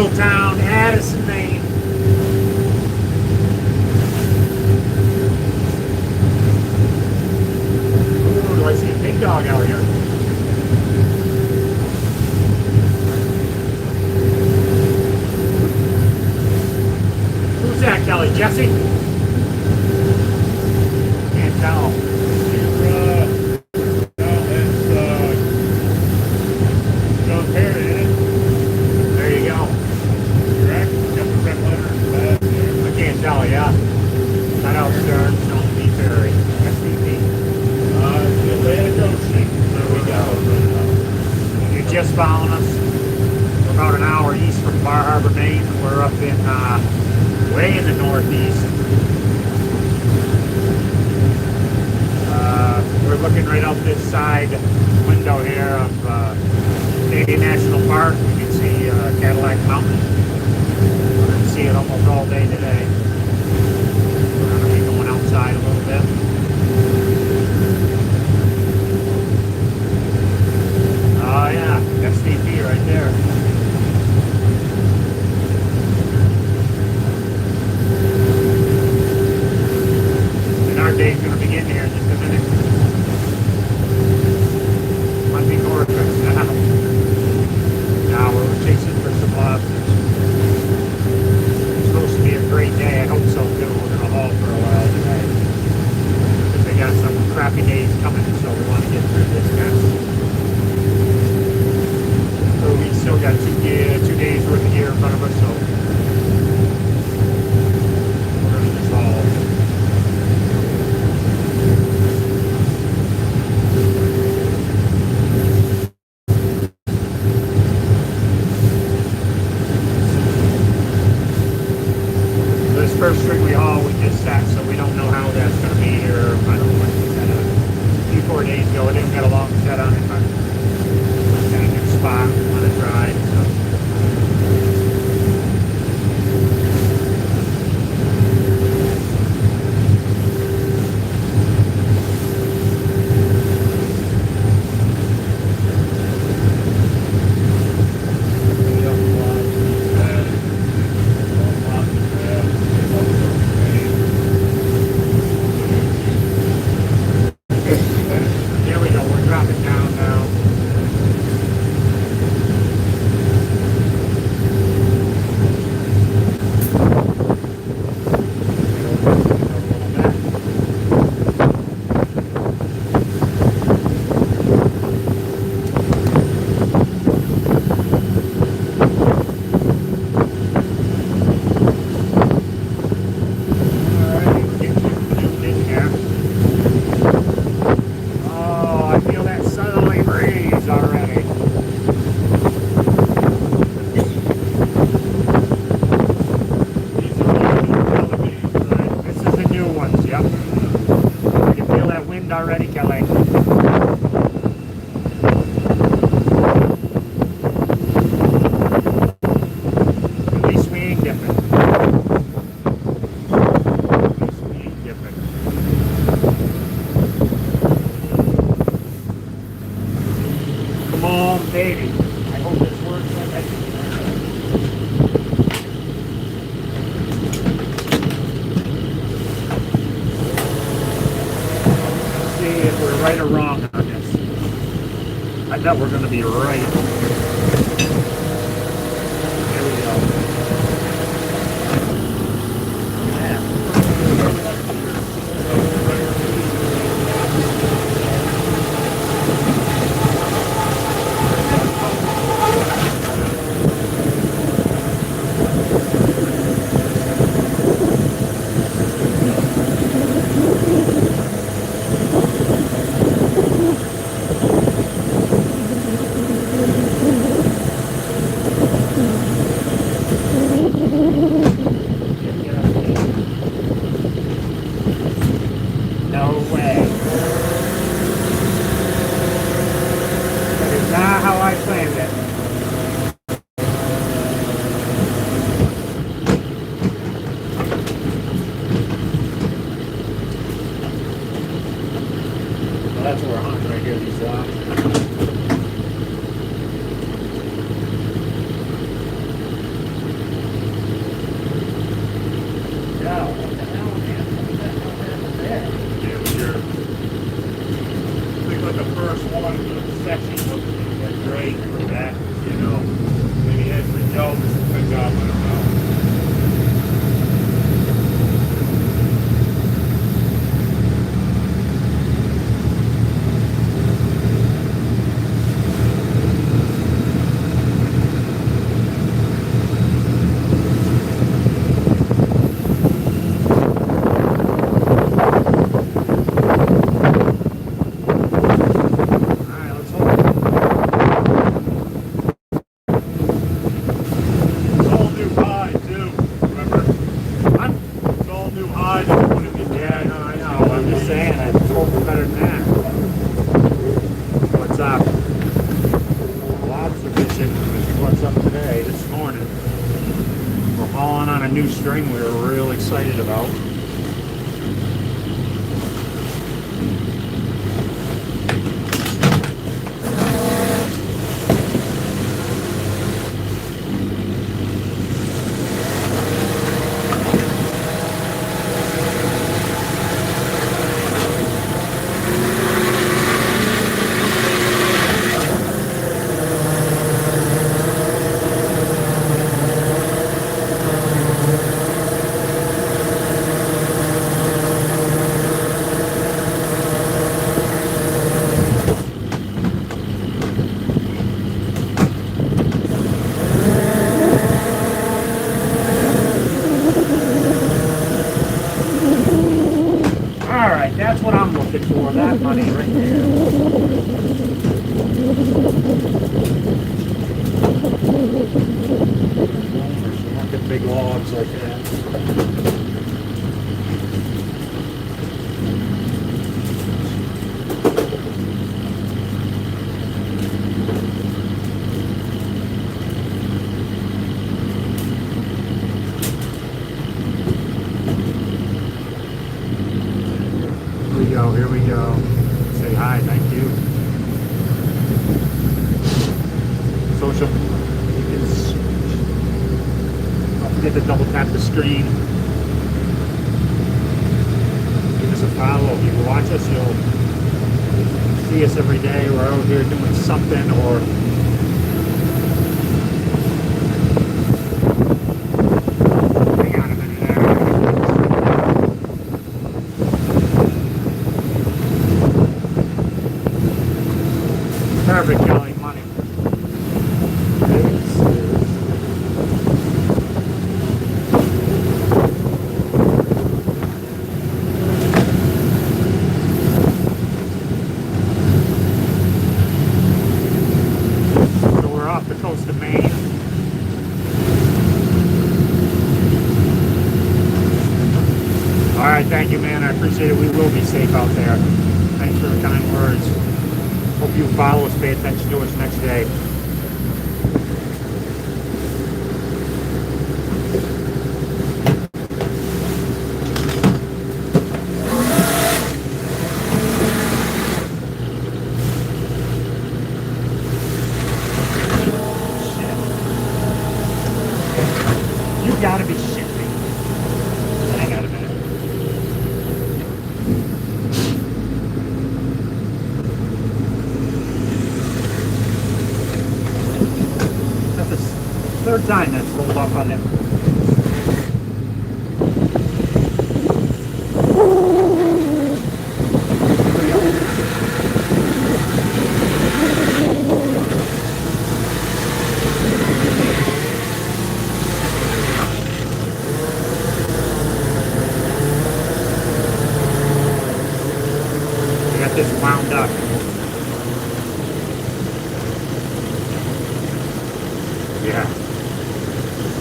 little town, Addison, Maine. Ooh, do I see a big dog out here? Who's that, Kelly? Jesse? Can't tell. Oh yeah, that out there, don't be very SVP. The Atlantic Ocean. There we go. You just found us. We're about an hour east from Bar Harbor, Maine. We're up in way in the northeast. We're looking right out this side window here of Canadian National Park. You can see Cadillac Mountain. We're going to see it almost all day today. Going outside a little bit. Oh yeah, SVP right there. And our day's going to begin here in just a minute. Might be gorgeous. Now we're chasing for some lobsters. It's supposed to be a great day. I hope so too. We're going to haul for a while today. Because they got some crappy days coming, so we want to get through this mess. So we still got 2 days worth of gear in front of us, so we're going to just haul. First string we haul, we just sat, so we don't know how that's going to be here. I don't know what we set on. 3-4 days ago, it didn't get a long set on it, but got a new spot on the drive. So. Already, Kelly. At least we ain't different. At least we ain't different. Come on, baby. I hope this works like I think. If we're right or wrong on this. I bet we're going to be right. There we go. fishing. We caught some today, this morning. We're hauling on a new string we were real excited about. Alright, that's what I'm looking for, that money right there. Look at big logs like that. Here we go. Say hi, thank you. Social, you can, don't forget to double tap the screen. Give us a follow. If you watch us, you'll see us every day. We're out here doing something or perfect, Kelly, money. So we're off the coast of Maine. All right, thank you, man. I appreciate it. We will be safe out there. Thanks for the kind words. Hope you follow us, pay attention to us next day. Shit. You gotta be shitting me. Hang on a minute. Third time that's rolled up on him. We got this wound up. Yeah.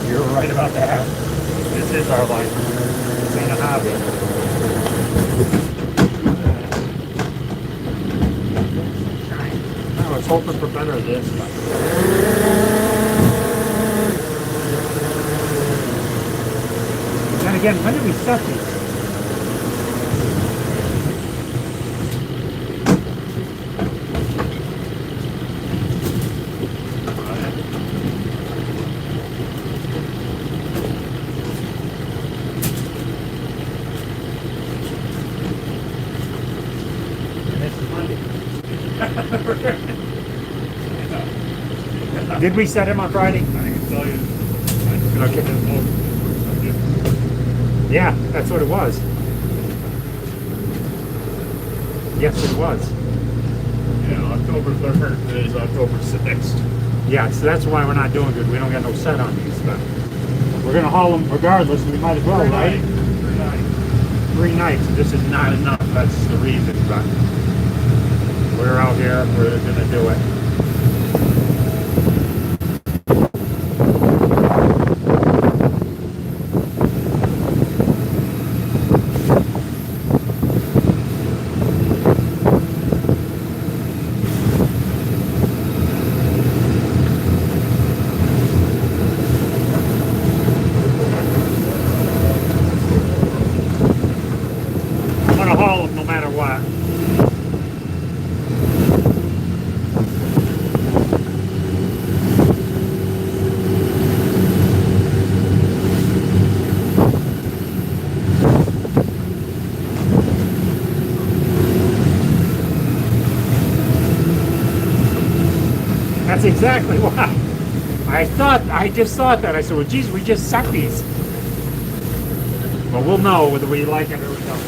You're right about that. This is our life. This ain't a hobby. I was hoping for better of this, but then again, when did we set these? Did we set him on Friday? I can tell you. I Okay. Yeah, that's what it was. Yes, it was. Yeah, October 3rd is October 6th. Yeah, so that's why we're not doing good. We don't got no set on these, but we're gonna haul them regardless. We might as well, right? 3 nights. This is not enough. That's the reason, but we're out here. We're gonna do it. exactly why. I just thought that. I said, well, geez, we just suck these. But we'll know whether we like it or we don't.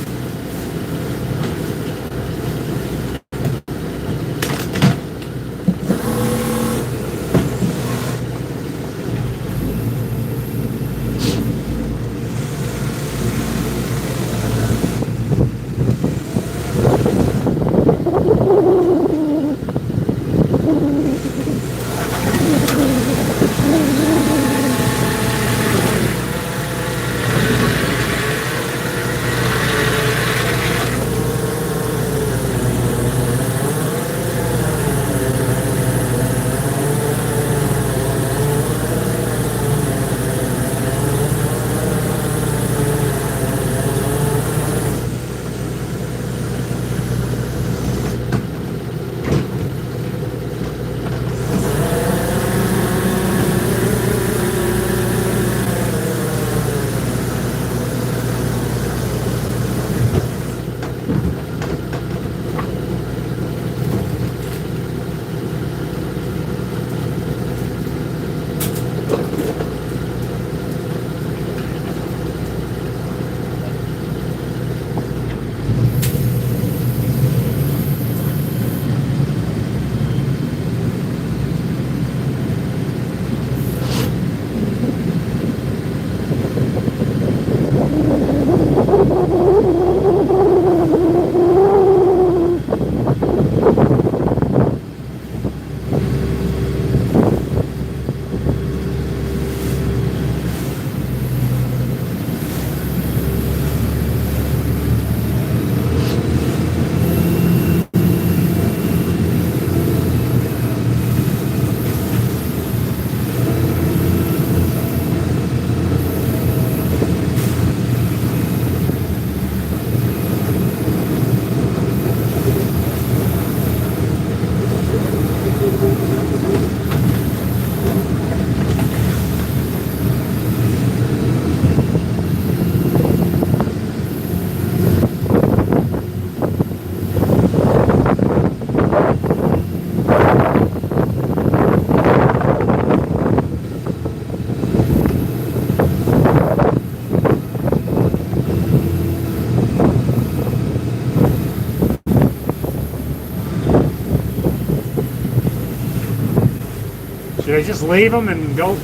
Should I just leave them and go to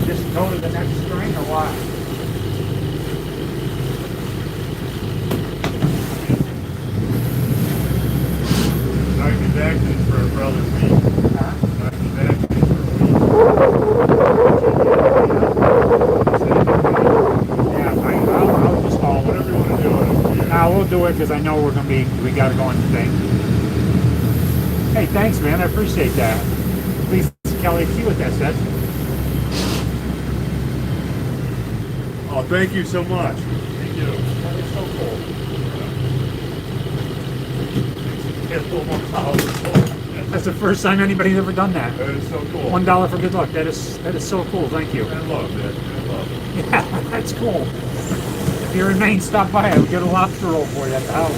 the next string or what? I'd be back in for a brother's week. Huh? I'd be back in for a Yeah, I'll just call week. Whatever it. you want to do. I don't care. Nah, we'll do it because I know we got to go on the thing. Hey, thanks, man. I appreciate that. Please, Kelly, see what that says. Oh, thank you so much. Thank you. That is so cool. Get a little more powerful. That's the first time anybody's ever done that. That is so cool. $1 for good luck. That is so cool. Thank you. I love that. I love it. Yeah, that's cool. If you're in Maine, stop by. I'll get a lobster roll for you at the house.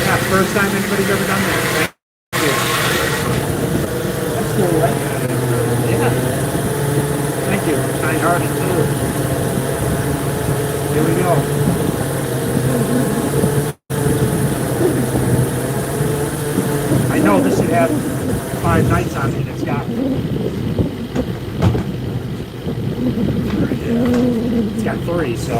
Yeah, first time anybody's ever done that. Thank you. That's cool, right? Yeah. Thank you. Kind-hearted too. Here we go. I know this should have 5 nights on it, and it's got. It's got 3, so.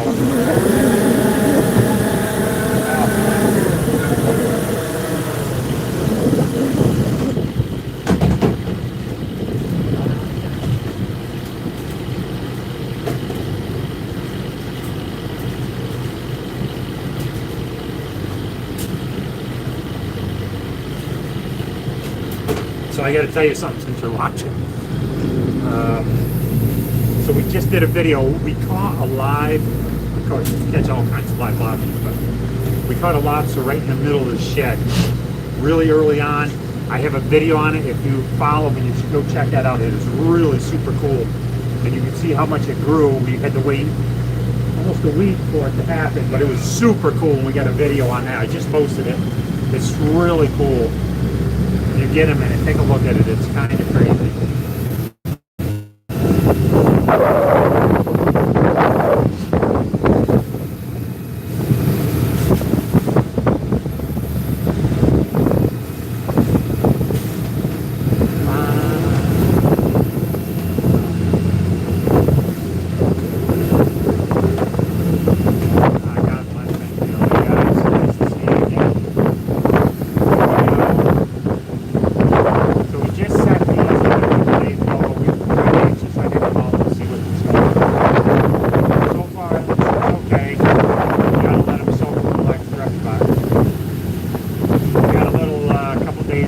So I got to tell you something since you're watching. So we just did a video. We caught a live, of course, you catch all kinds of live lobsters, but we caught a lobster right in the middle of the shed, really early on. I have a video on it. If you follow me, you should go check that out. It is really super cool, and you can see how much it grew. We had to wait almost a week for it to happen, but it was super cool, and we got a video on that. I just posted it. It's really cool. When you get a minute, take a look at it. It's kind of crazy.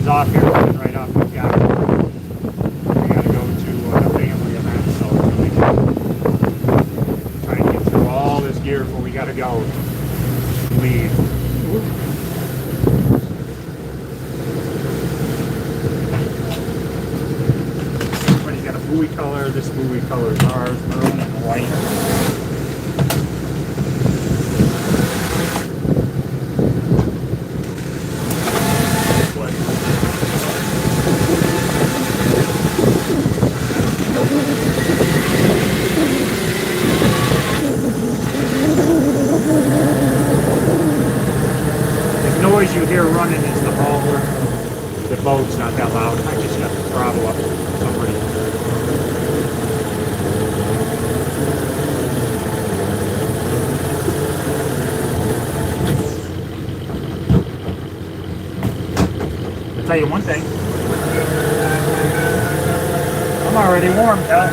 Off here, right off the gap. We got to go to a family event, so it's really trying to get through all this gear before we got to go leave. Everybody's got a buoy color. This buoy color is ours, maroon and white. Noise you hear running is the hauler. The boat's not that loud. I just got the throttle up for some reason. I'll tell you one thing. I'm already warm, pal.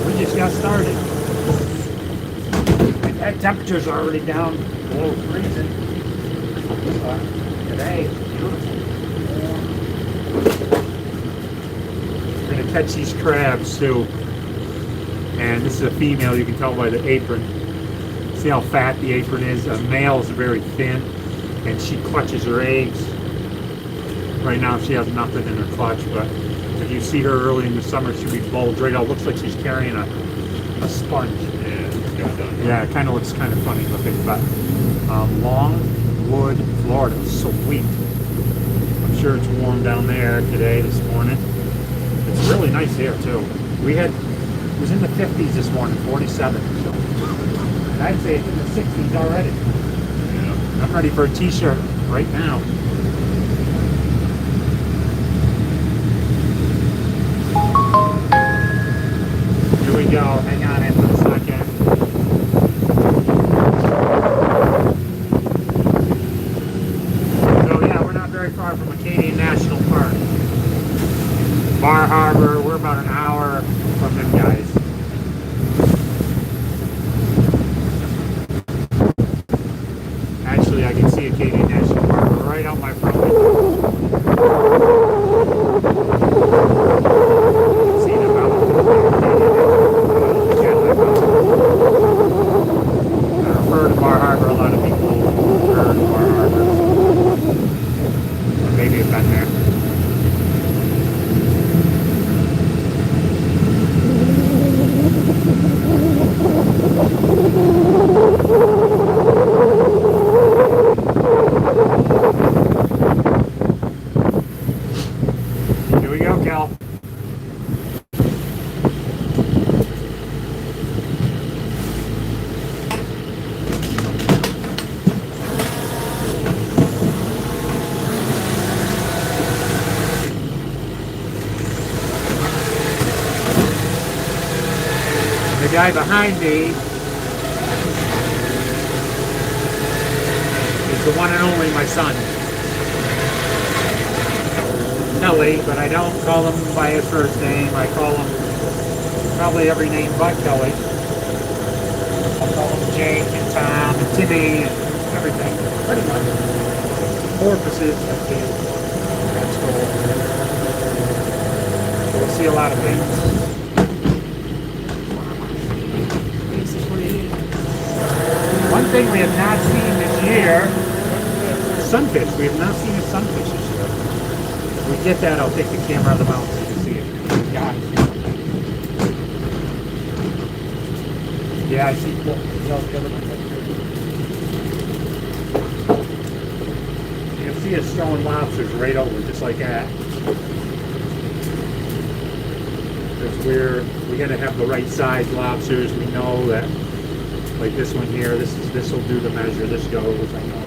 We just got started. And that temperatures are already down below freezing. Today, beautiful. We're going to catch these crabs too. And this is a female, you can tell by the apron. See how fat the apron is? A male is very thin, and she clutches her eggs. Right now she has nothing in her clutch, but if you see her early in the summer, she'll be bulged right out. Looks like she's carrying a sponge. Yeah, it kind of looks kind of funny looking, but Longwood, Florida, sweet. I'm sure it's warm down there today, this morning. It's really nice here too. It was in the 50s this morning, 47. So, and I'd say it's in the 60s already. Yeah. I'm ready for a t-shirt right now. Here we go. Hang on in for a second. Very far from Acadian National Park. Bar Harbor, we're about an hour from them guys. Actually, I can see Acadian National Park right out my front window. See the mountains. I refer to Bar Harbor, a lot of people refer to Bar Harbor. Maybe I've been there. Here we go, Cal. The guy behind me is the one and only my son, Kelly, but I don't call him by his first name. I call him probably every name but Kelly. I'll call him Jake and Tom and Timmy and everything, pretty much. Porpoises, that's it. That's cool. We'll see a lot of things. One thing we have not seen this year, sunfish. We have not seen a sunfish this year. If we get that, I'll take the camera out of the mountain so you can see it. Yeah. Yeah, I see porpoises out the other one. You can see us throwing lobsters right over, just like that. Because we got to have the right size lobsters. We know that, like this one here, this will do the measure. This goes. I know.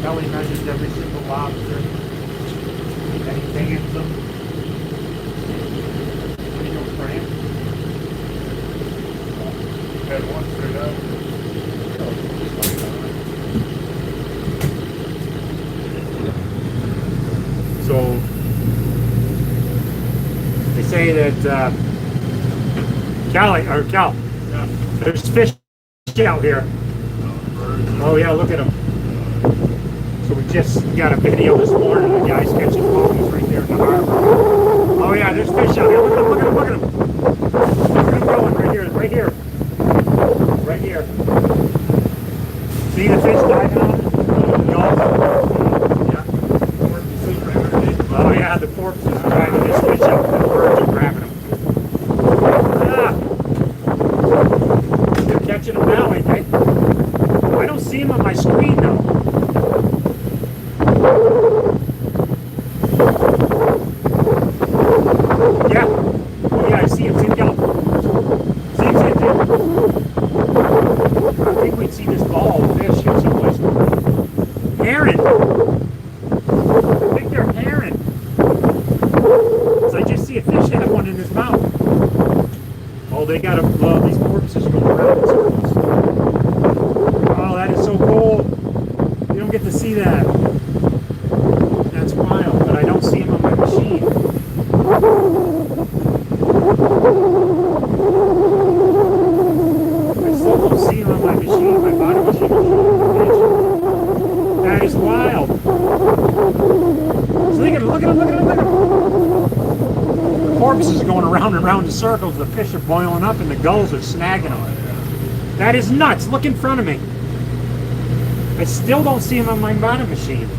Kelly measures every single lobster. Then he bands them. What are you doing, Fran? Had one straight up. So they say that Cal, Yeah. there's fish out here. Oh yeah, look at them. So we just got a video this morning of the guys catching pokies right there in the harbor. Oh yeah, there's fish out here. Look at them, look at them, look at them. Look at them going right here, right here. Right here. See the fish diving on it? No. Oh yeah, the porpoise is driving this fish up and the birds are grabbing them. Ah! They're catching them now, ain't they? I don't see them on my screen though. Yeah. Oh yeah, I see him. See him go. See him. I think we'd see this ball of fish here someplace. Heron. I think they're heron. I just see a fish have one in his mouth. Oh, they got these porpoises going around in circles. Oh, that is so cool. You don't get to see that. That's wild, but I don't see him on my machine. I still don't see him on my machine, my bottom machine. That is wild. So look at him, look at him, look at him, look at him. Porpoises are going around and around in circles. The fish are boiling up and the gulls are snagging them. That is nuts. Look in front of me. I still don't see him on my bottom machine.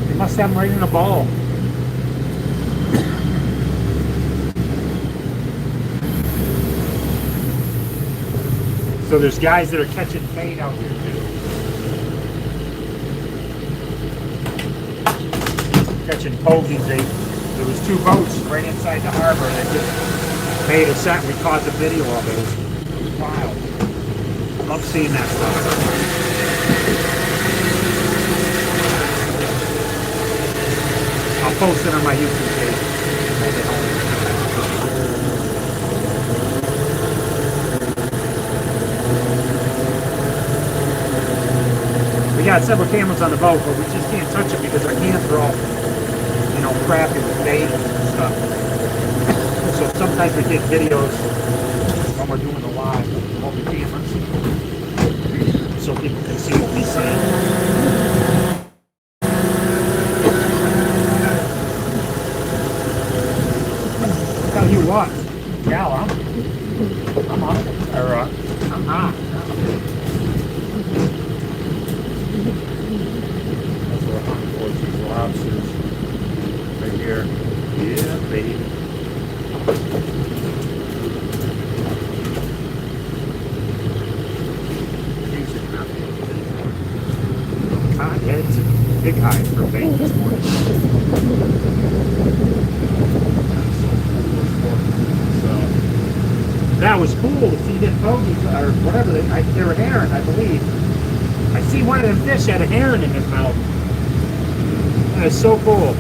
They must have him right in a ball. So there's guys that are catching bait out here too. Catching pokies. There was two boats right inside the harbor that just made a set. We caught the video of it. It was wild. Love seeing that stuff. I'll post it on my YouTube page. We got several cameras on the boat, but we just can't touch it because our hands are all, crappy with bait and stuff. So sometimes we get videos when we're doing the live with all the cameras, so people can see what we see. Tell you what, Cal, I'm on it. I'm on. That's what I'm for, these lobsters. Right here. Yeah, baby. Heads and big hides for bait this morning. So that was cool to see them pokies or whatever they were heron, I believe. I see one of them fish had a heron in his mouth. That is so cool.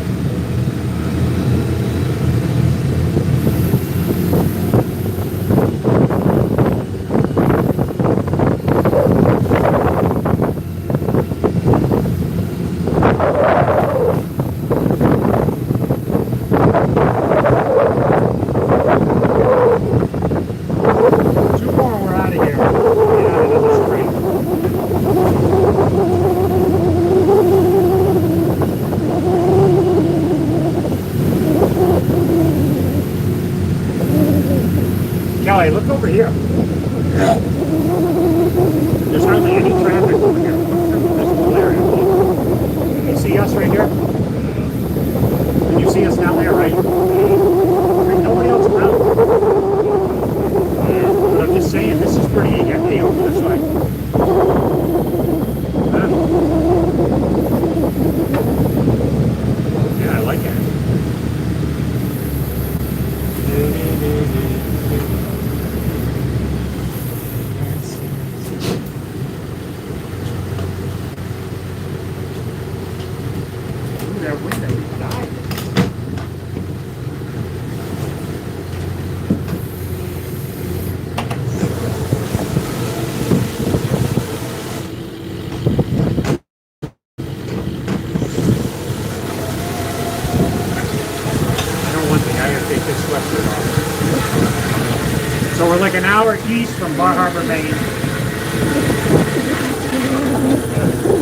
an hour east from Bar Harbor, Maine.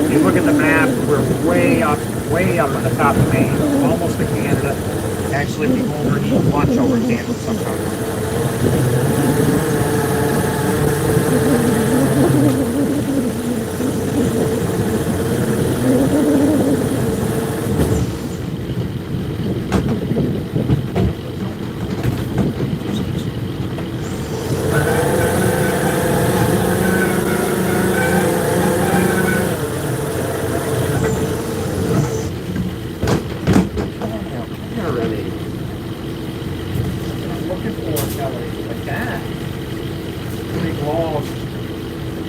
If you look at the map, we're way up on the top of Maine, almost to Canada. Actually, we go over and eat lunch over in Canada sometimes.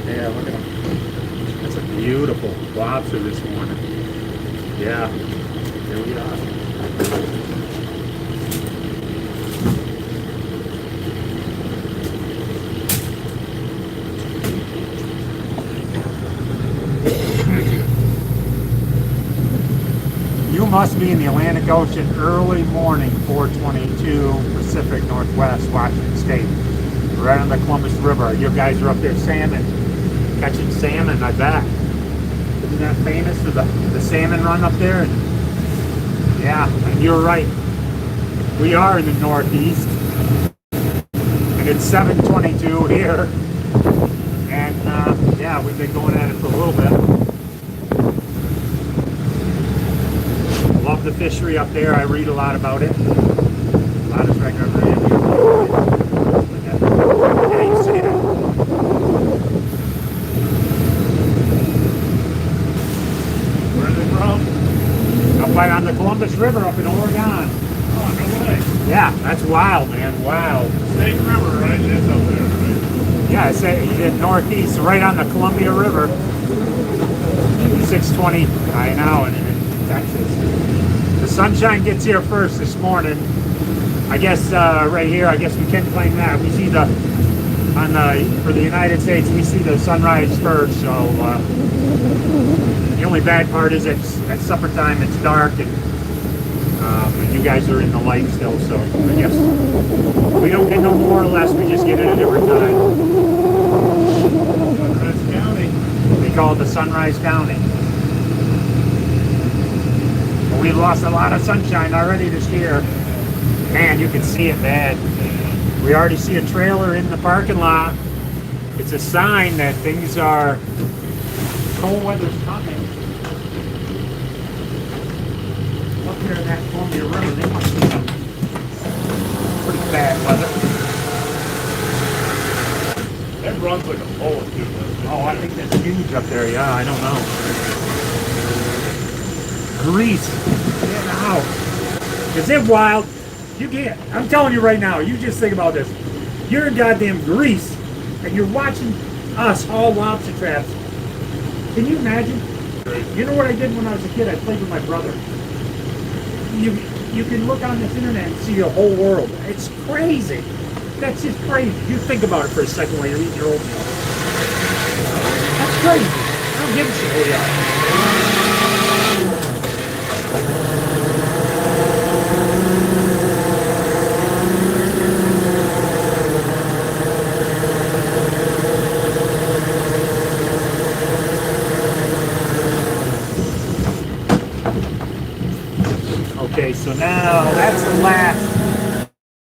Yeah, look at them. That's a beautiful lobster this morning. Yeah, here we are. You must be in the Atlantic Ocean early morning, 422 Pacific Northwest, Washington State, right on the Columbus River. You guys are up there salmon, catching salmon, I bet. Isn't that famous for the salmon run up there? And yeah, and you're right. We are in the Northeast, and it's 7:22 here. And yeah, we've been going at it for a little bit. Love the fishery up there. I read a lot about it. A lot of regular reading. Yeah, you see it. Where are they from? Up by on the Columbus River up in Oregon. Oh, no way. Yeah, that's wild, man. Wild. Snake River, right? It's up there, right? Yeah, it's in Northeast, right on the Columbia River. 620, I know, in Texas. The sunshine gets here first this morning. I guess right here, I guess we can claim that. We see for the United States, we see the sunrise first. So the only bad part is at supper time, it's dark, and you guys are in the light still. So I guess we don't get no more or less. We just get it at a different time. Sunrise County. They call it the Sunrise County. We lost a lot of sunshine already this year. Man, you can see it bad. We already see a trailer in the parking lot. It's a sign that things are, cold weather's coming. Up here in that Columbia River, they must be some pretty bad weather. That runs like a bullet, too. Oh, I think that's huge up there. Yeah, I don't know. Grease. Get out. Is it wild? You can't. I'm telling you right now, you just think about this. You're in goddamn Greece, and you're watching us haul lobster traps. Can you imagine? You know what I did when I was a kid? I played with my brother. You can look on this internet and see the whole world. It's crazy. That's just crazy. You think about it for a second while you're eating your oatmeal. That's crazy. I don't give a shit who you are. Okay, so now that's the last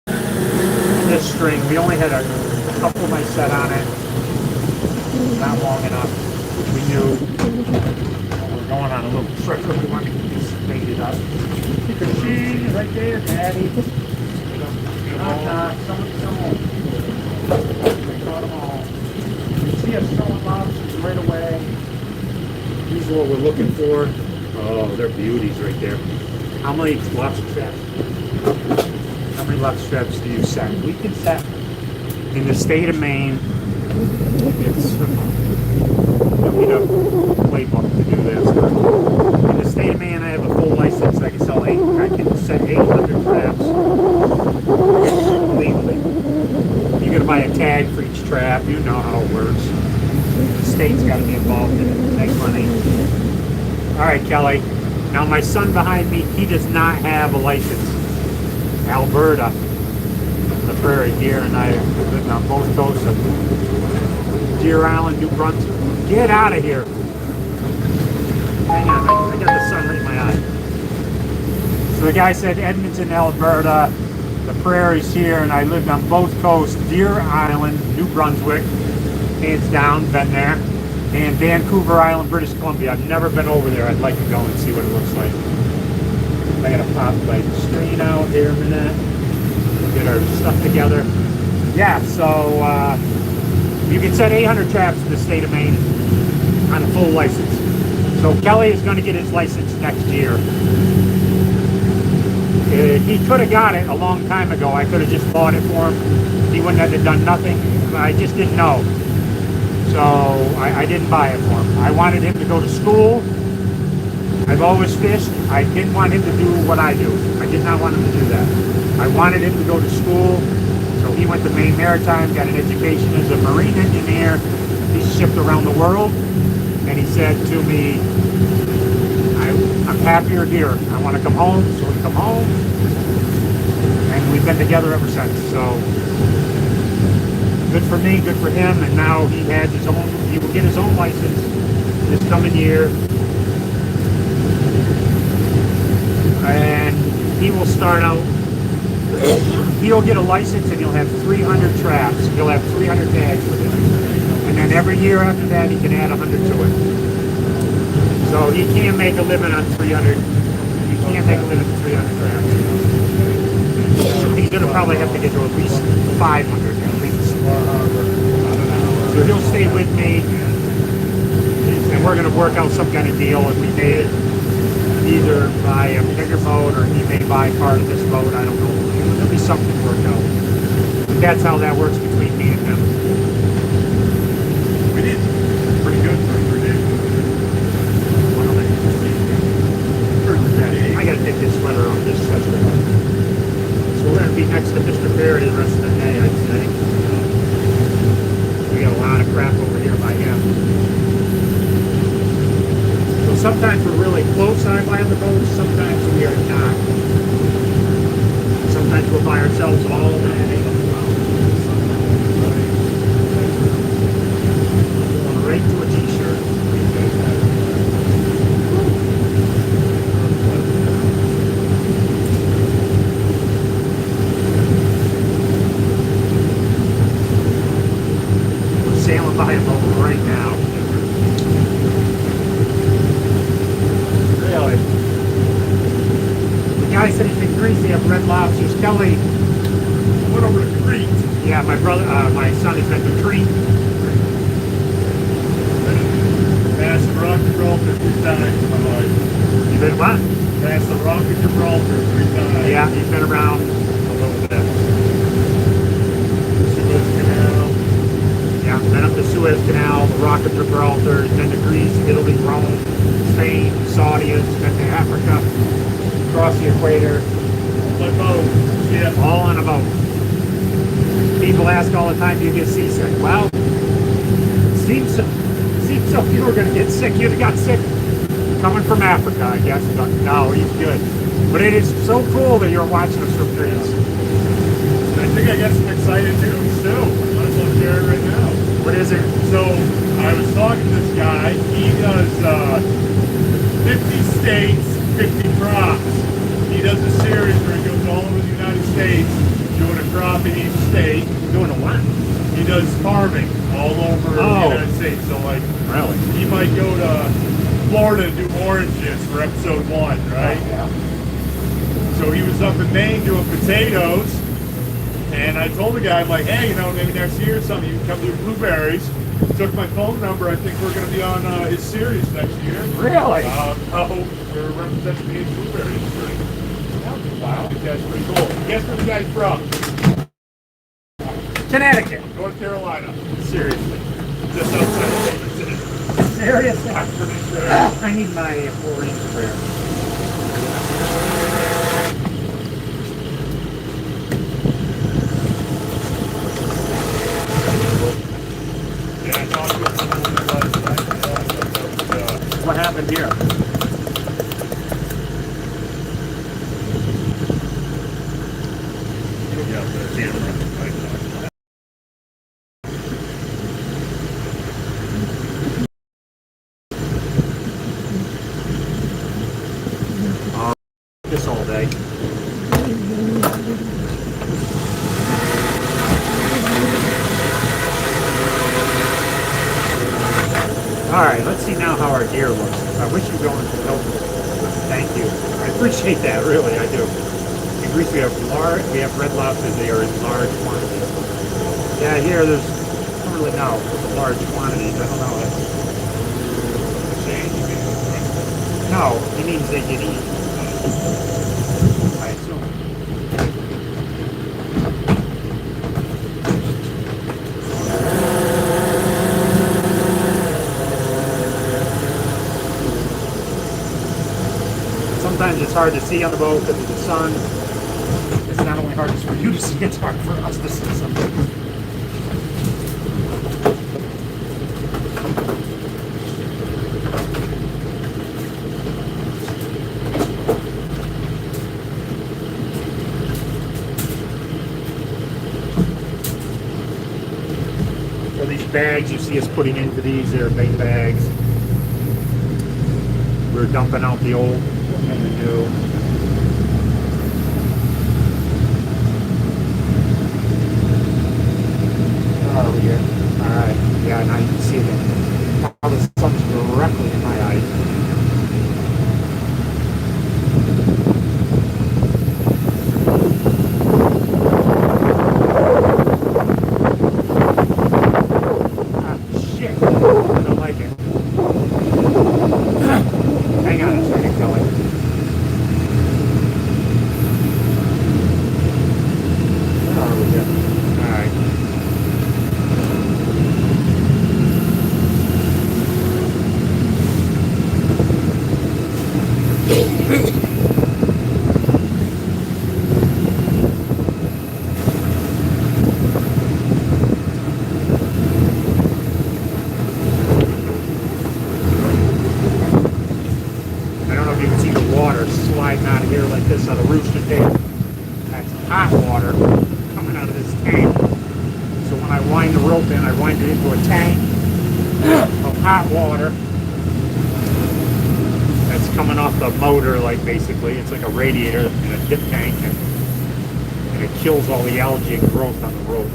of this string. We only had a couple of my set on it. Not long enough. We knew we're going on a little trip. We wanted to keep this baited up. Ka-ching, right there, Daddy. Someone. They caught them all. You see us throwing lobsters right away. These are what we're looking for. Oh, they're beauties right there. How many lobster traps? How many lobster traps do you set? We can set in the state of Maine. It's you need a playbook to do this. But in the state of Maine, I have a full license. I can sell I can set 800 traps legally. You got to buy a tag for each trap. You know how it works. The state's got to be involved in it to make money. All right, Kelly. Now my son behind me, he does not have a license. Alberta, the prairie here, and I lived on both coasts of Deer Island, New Brunswick. Get out of here. Hang on, I got the sun right in my eye. So the guy said Edmonton, Alberta, the prairie's here, and I lived on both coasts, Deer Island, New Brunswick, hands down, been there, and Vancouver Island, British Columbia. I've never been over there. I'd like to go and see what it looks like. I gotta pop my screen out here a minute, get our stuff together. Yeah, so you can set 800 traps in the state of Maine on a full license. So Kelly is going to get his license next year. He could have got it a long time ago. I could have just bought it for him. He wouldn't have done nothing. I just didn't know. So I didn't buy it for him. I wanted him to go to school. I've always fished. I didn't want him to do what I do. I did not want him to do that. I wanted him to go to school. So he went to Maine Maritime, got an education as a marine engineer. He shipped around the world. And he said to me, I'm happier here. I want to come home, so we come home. And we've been together ever since. So good for me, good for him. And now he has his own, he will get his own license this coming year. And he will start out, he'll get a license and he'll have 300 traps. He'll have 300 tags with him. And then every year after that, he can add 100 to it. So he can't make a living on 300. He can't make a living on 300 traps. He's going to probably have to get to at least 500 at least. So he'll stay with me. And we're going to work out some kind of deal. If we made it, either buy a bigger boat or he may buy part of this boat. I don't know. There'll be something to work out. But that's how that works between me and him. We did pretty good for 3 days. I gotta take this sweater off this sweater. So we're gonna be next to Mr. Perry the rest of the day, I'd say. We got a lot of crap over here by him. So sometimes we're really close on the boat, sometimes we are not. Sometimes we're by ourselves all day. Going right to a t-shirt. We're sailing by a boat right now. Really? The guy said he's been crazy of red lobsters. Kelly Went over to Crete. yeah, my brother, my son has been to Crete. Past the Rock of Gibraltar 3 times in my life. You been what? Past the Rock of Gibraltar 3 times. Yeah, he's been around a little bit. Suez Canal. Yeah, been up the Suez Canal, the Rock of Gibraltar, he's been to Greece, Italy, Rome, Spain, Saudi, he's been to Africa, across the equator, My boat. Yeah. all on a boat. People ask all the time, do you get seasick? Well, it seems so you were going to get sick. You'd have got sick coming from Africa, I guess. But no, he's good. But it is so cool that you're watching us from Greece. I think I got some excited news too. Might as well share it right now. What is it? So I was talking to this guy. He does 50 states, 50 crops. He does a series where he goes all over the United States doing a crop in each state. Doing a what? He does farming all over the United States. So like, Really? he might go to Florida to do oranges for episode 1, right? Yeah. So he was up in Maine doing potatoes. And I told the guy, I'm like, hey, maybe next year or something, you can come do blueberries. Took my phone number. I think we're going to be on his series next year. Really? We're representing the blueberry industry. Wow, I think that's pretty cool. Guess where the guy's from? Connecticut. North Carolina. Seriously. Just outside of Davidson. Seriously? I'm pretty sure. I need my 4-inch prayer. Yeah, I talked to him last night. What happened here? Yeah, the camera. this all day. Alright, let's see now how our deer looks. I wish you'd go into help. Thank you. I appreciate that, really, I do. In Greece we have red lobsters. They are in large quantities. Yeah, here there's, I don't really know, large quantities. I don't know. No, he means they get eaten. I assume. Sometimes it's hard to see on the boat because of the sun. It's not only hard for you to see, it's hard for us to see sometimes. So these bags you see us putting into these, they're big bags. We're dumping out the old and the new. Oh, yeah. Alright. Yeah, now you can see that. How the sun's directly in my eyes. Ah, shit. I don't like it. Hang on a second, Kelly. Where are we here? Alright. I don't know if you can see the water sliding out of here like this on the rooster tail. That's hot water coming out of this tank. So when I wind the rope in, I wind it into a tank of hot water. That's coming off the motor, like basically. It's like a radiator in a dip tank, and it kills all the algae and growth on the rope.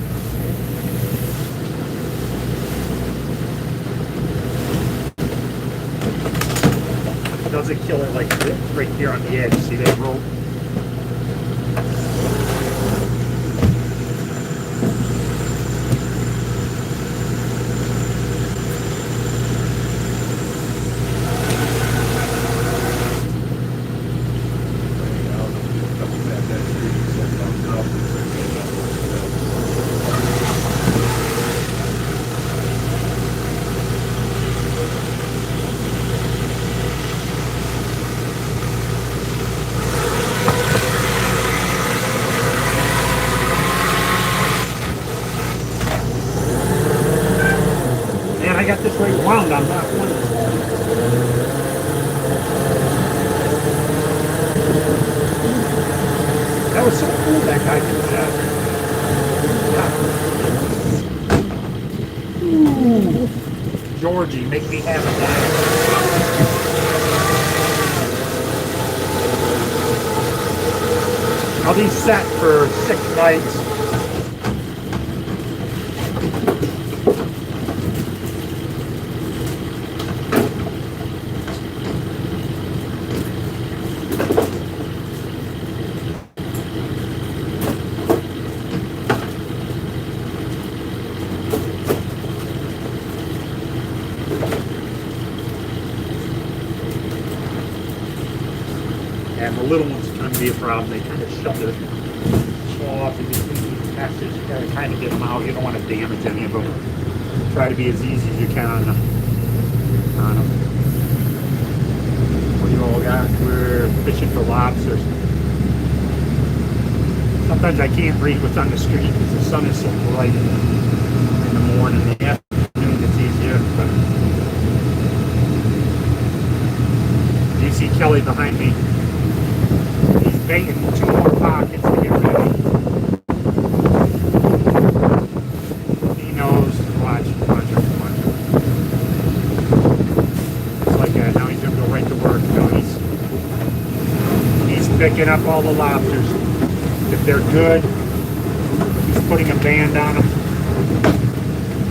Doesn't kill it like this, right here on the edge. See that rope? Man, I got this right wound on that one. That was so cool that guy did that. Ooh. Georgie, make me have a day. I'll be set for 6 nights. And the little ones kind of be a problem. They kind of shut their off and you have to kind of get them out. You don't want to damage any of them. Try to be as easy as you can on them. What do you all got? We're fishing for lobsters. Sometimes I can't read what's on the screen because the sun is so bright in the morning. In the afternoon it's easier. But you see Kelly behind me. He's baiting 2 more pockets to get ready. He knows. Watch. It's like now he's gonna go right to work. You know, he's picking up all the lobsters. If they're good, he's putting a band on them.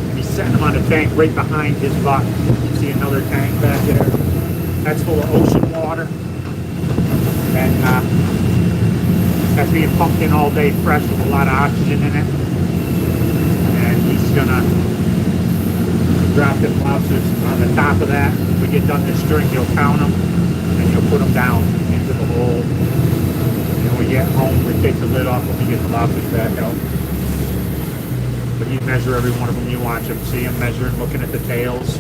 And he's setting them on a tank right behind his butt. See another tank back there? That's full of ocean water. And that's being pumped in all day fresh with a lot of oxygen in it. And he's gonna drop the lobsters on the top of that. When we get done this string, you'll count them and you'll put them down into the hole. And when we get home, we take the lid off when we get the lobsters back out. But you measure every one of them, you watch them, see them measuring, looking at the tails.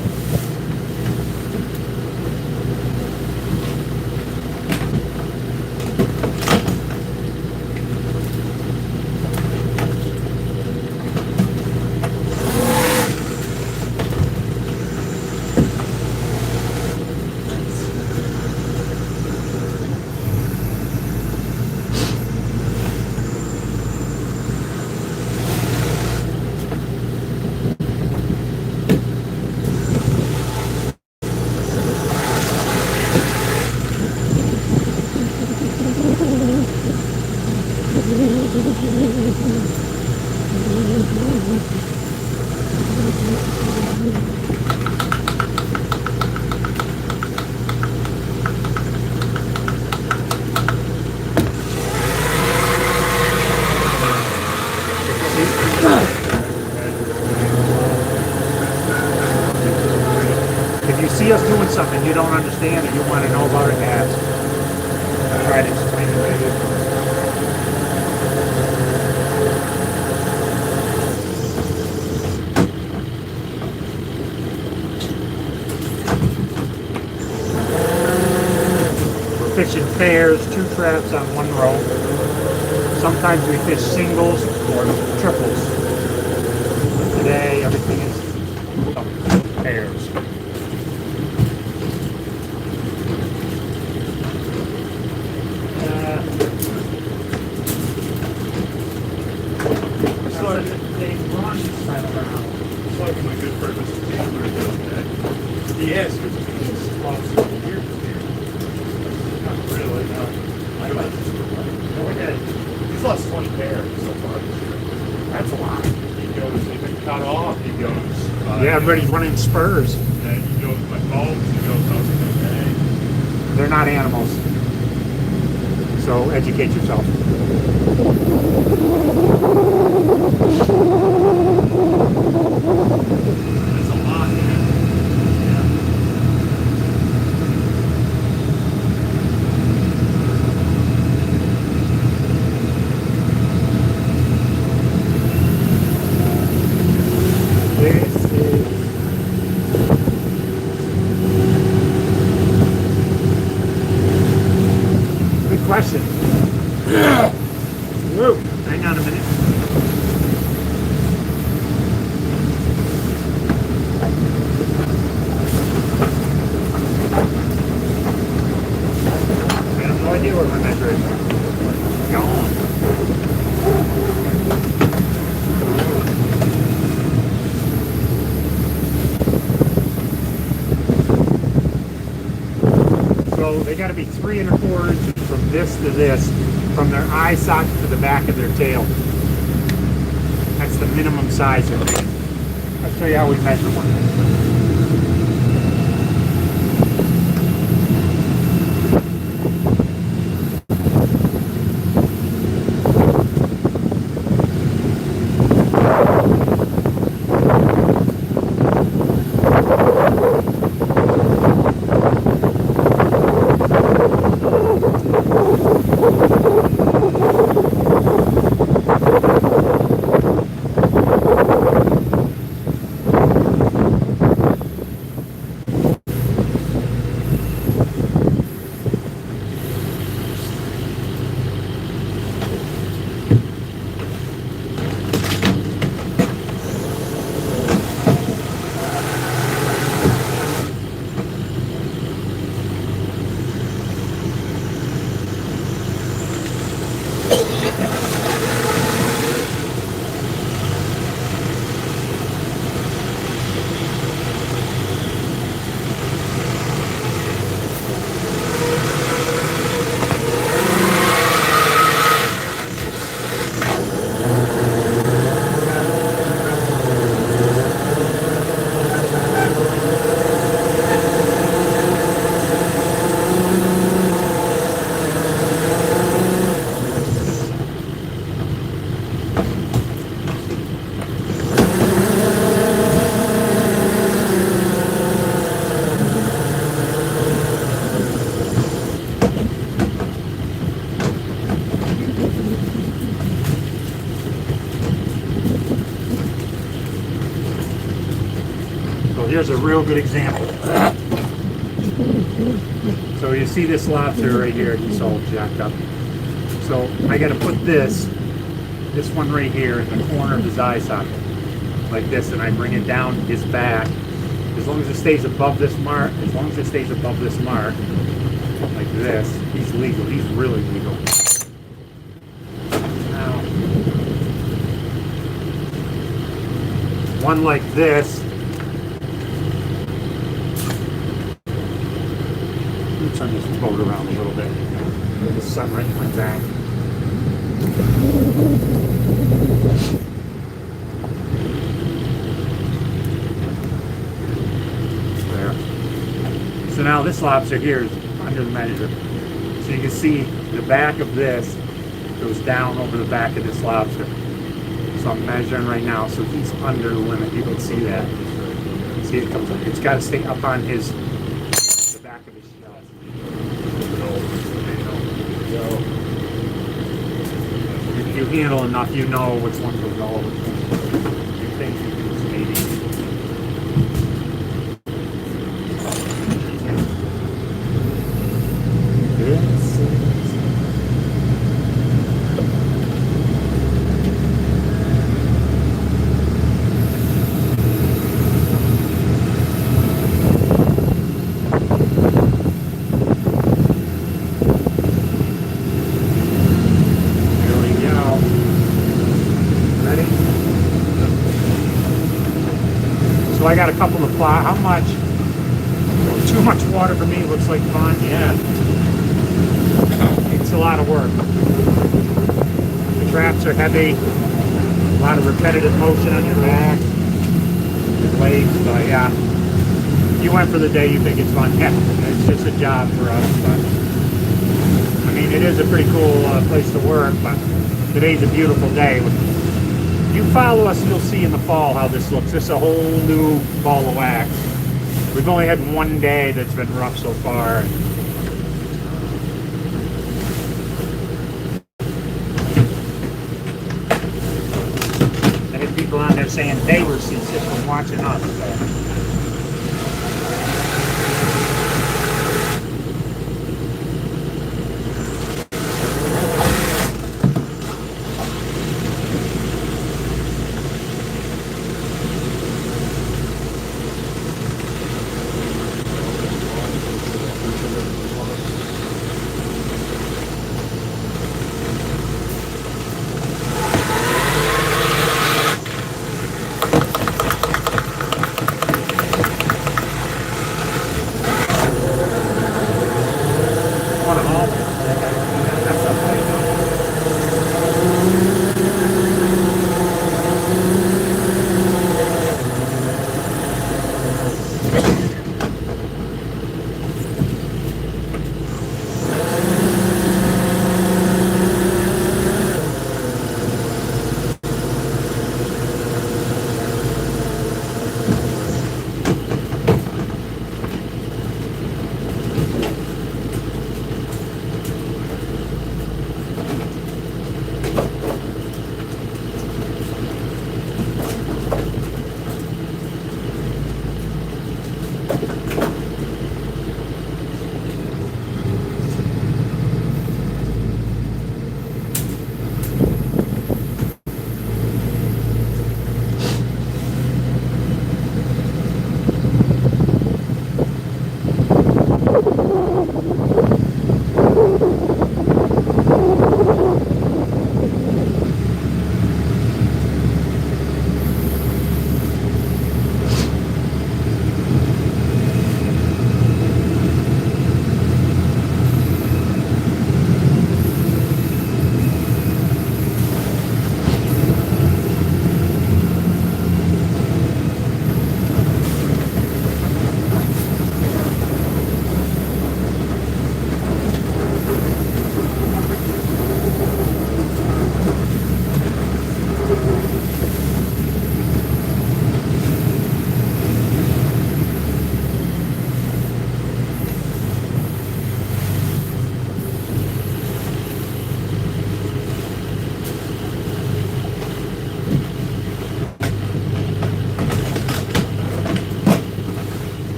If you see us doing something you don't understand or you want to know about it, ask. I'll try to explain it to you. We're fishing pairs, 2 traps on 1 row. Sometimes we fish singles or triples. But today everything is pairs. They run this time around. It's like my good friend Mr. Taylor does that. He has because he's lost some years here. Not really, no. I like this one. No, he had. He's lost 20 pairs so far this year. That's a lot. He goes, they've been cut off. He goes. Yeah, everybody's running spurs. And he goes, my bulbs. He goes, how's it okay? They're not animals. So educate yourself. That's a lot, man. Yeah. This is good question. Whoa, hang on a minute. I have no idea where my measure is. Gone. So they got to be 3 1/4 inches from this to this, from their eye socket to the back of their tail. That's the minimum size of it. I'll show you how we measure one. here's a real good example. So you see this lobster right here, he's all jacked up. So I got to put this one right here in the corner of his eye socket, like this, and I bring it down his back. As long as it stays above this mark, like this, he's legal. He's really legal. Now, one like this. Let me turn this boat around a little bit. Get the sun right in my back. There. So now this lobster here is under the measure. So you can see the back of this goes down over the back of this lobster. So I'm measuring right now, so he's under the limit. You can see that. See, it comes up. It's got to stay up on his the back of his shell. If you handle enough, you know which one will go. You think you can maybe. So I got a couple of fly. How much? Oh, too much water for me looks like fun. Yeah. It's a lot of work. The traps are heavy. A lot of repetitive motion on your back, your legs. So yeah. If you went for the day, you think it's fun. Yeah. It's just a job for us. But I mean, it is a pretty cool place to work. But today's a beautiful day. You follow us, you'll see in the fall how this looks. This is a whole new ball of wax. We've only had one day that's been rough so far. I had people on there saying they were seasick from watching us.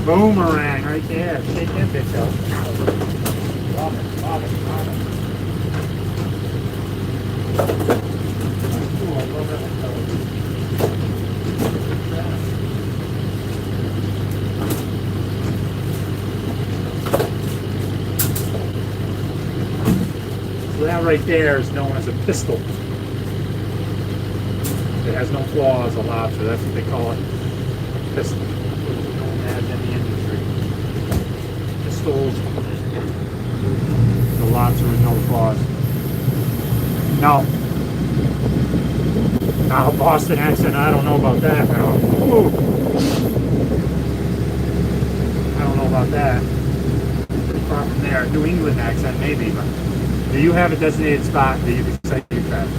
Boomerang right there. Shake that bitch out. Love it, love it, love it. Ooh, I love that So that right there is known as a pistol. It has no claws, a lobster. That's what they call it. Pistol. As in the industry. Pistols, the lobster with no claws. No. Now, Boston accent, I don't know about that now. Ooh. I don't know about that. Pretty far from there. New England accent, maybe, but do you have a designated spot that you can say you're fast?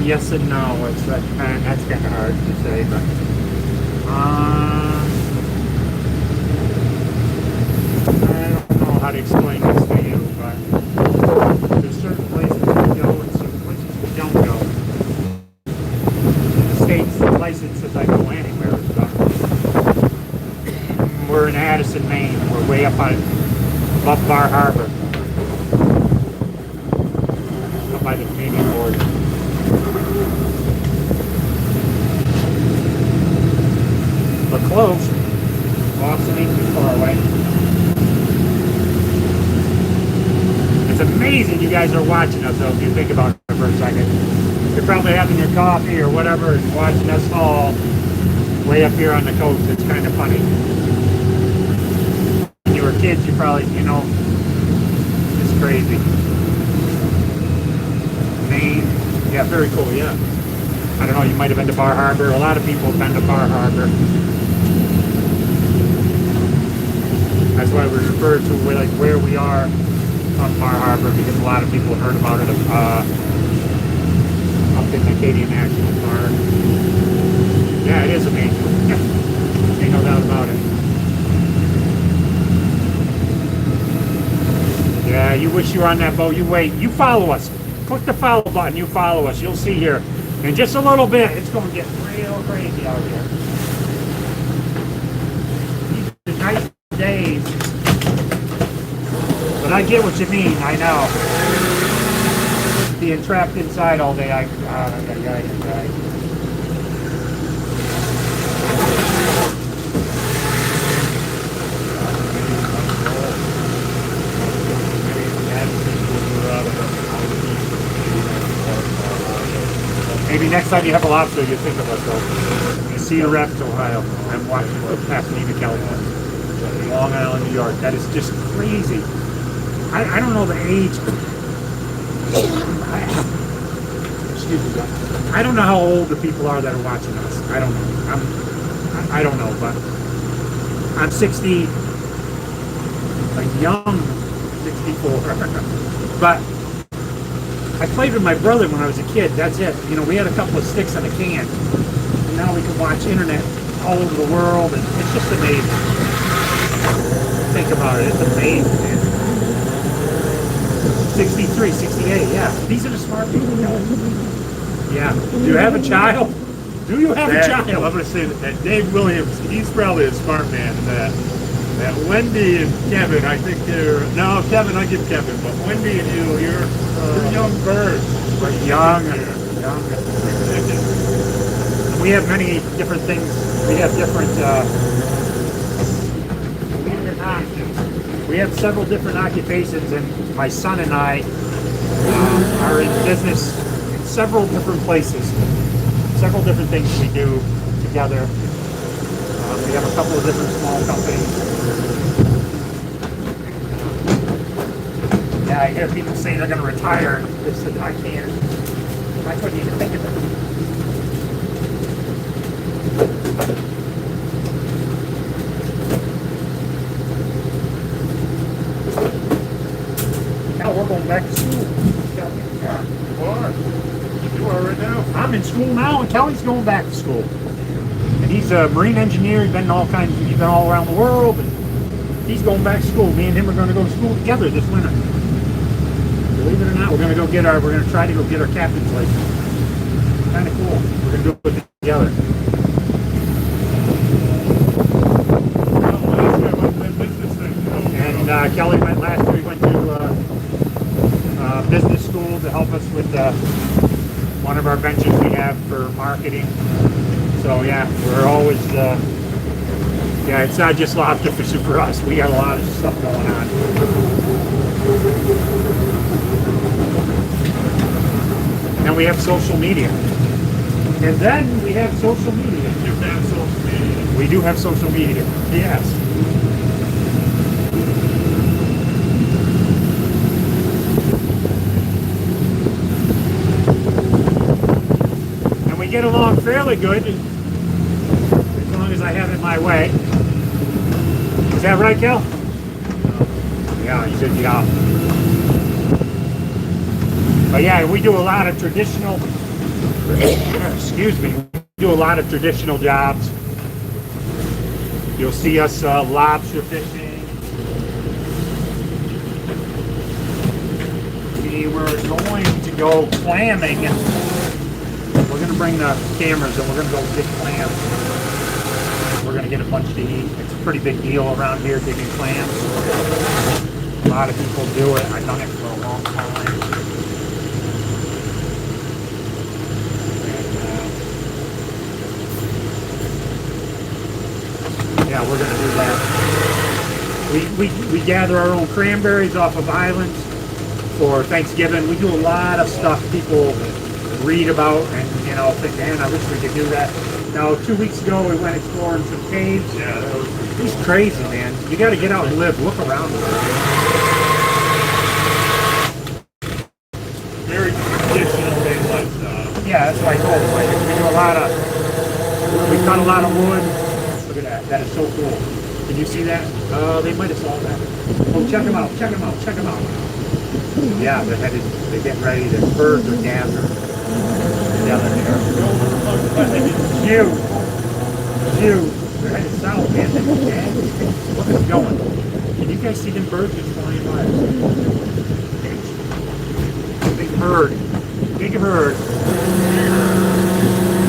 Yes and no. That's kind of hard to say, but I don't know how to explain this to you, but there's certain places you go and certain places you don't go. In the States, the licenses I go anywhere. But we're in Addison, Maine, and we're way up on above Bar Harbor, up by the Canadian border. But close. Boston ain't too far away. It's amazing you guys are watching us, though, if you think about it for a second. You're probably having your coffee or whatever and watching us all way up here on the coast. It's kind of funny. When you were kids, you probably, it's crazy. Maine, yeah, very cool, yeah. I don't know, you might have been to Bar Harbor. A lot of people have been to Bar Harbor. That's why we refer to where we are on Bar Harbor, because a lot of people have heard about it up in the Acadian National Park. Yeah, it is amazing. Ain't no doubt about it. Yeah, you wish you were on that boat. You wait. You follow us. Click the follow button. You follow us. You'll see here. In just a little bit, it's going to get real crazy out here. These are nice days. But I get what you mean. I know. Being trapped inside all day, I Maybe next time you have a lobster, you think of us, though. You see a Rapids, Ohio. I'm watching Pasadena, California. Long Island, New York. That is just crazy. I don't know the age. Excuse me. I don't know how old the people are that are watching us. I don't know. I don't know, but I'm 60, a young 64. But I played with my brother when I was a kid. That's it. We had a couple of sticks and a can. And now we can watch internet all over the world, and it's just amazing. Think about it. It's amazing, man. 63, 68, yeah. These are the smart people, guys. Yeah. Do you have a child? Do you have a child? I'm going to say that Dave Williams, he's probably a smart man. That Wendy and Kevin, I think no, Kevin, I give Kevin, but Wendy and you're young birds. We're young. And we have many different things. We have different, we have several different occupations, and my son and I are in business in several different places. Several different things we do together. We have a couple of different small companies. Yeah, I hear people say they're going to retire. I can't. I couldn't even think of it. school now, and Kelly's going back to school. And he's a marine engineer. He's been all around the world, and he's going back to school. Me and him are going to go to school together this winter. Believe it or not, we're going to try to go get our captain's license. Kind of cool. We're going to do it together. And Kelly went last year. He went to business school to help us with one of our ventures we have for marketing. So yeah, we're always it's not just lobster fishing for us. We got a lot of stuff going on. And then we have social media. And then we have social media. We do have social media. Yes. And we get along fairly good, as long as I have it my way. Is that right, Kel? Yeah, he said yeah. But yeah, we do a lot of traditional, excuse me, we do a lot of traditional jobs. You'll see us lobster fishing. We were going to go clamming. We're going to bring the cameras and we're going to go dig clams. We're going to get a bunch to eat. It's a pretty big deal around here, digging clams. A lot of people do it. I've done it for a long time. Yeah, we're going to do that. We gather our own cranberries off of islands for Thanksgiving. We do a lot of stuff people read about and, think, man, I wish we could do that. Now, 2 weeks ago, we went exploring some caves. Yeah, it's crazy, man. You got to get out and live. Look around. Very traditional day lifestyle. Yeah, that's what I told him. We do we cut a lot of wood. Look at that. That is so cool. Can you see that? They might have saw that. Oh, check them out. Check them out. Check them out. Yeah, they're getting ready. The birds are gathered. Down there. Huge. They're headed south, man. Look at them going. Can you guys see them birds just flying by? Big herd. Big herd.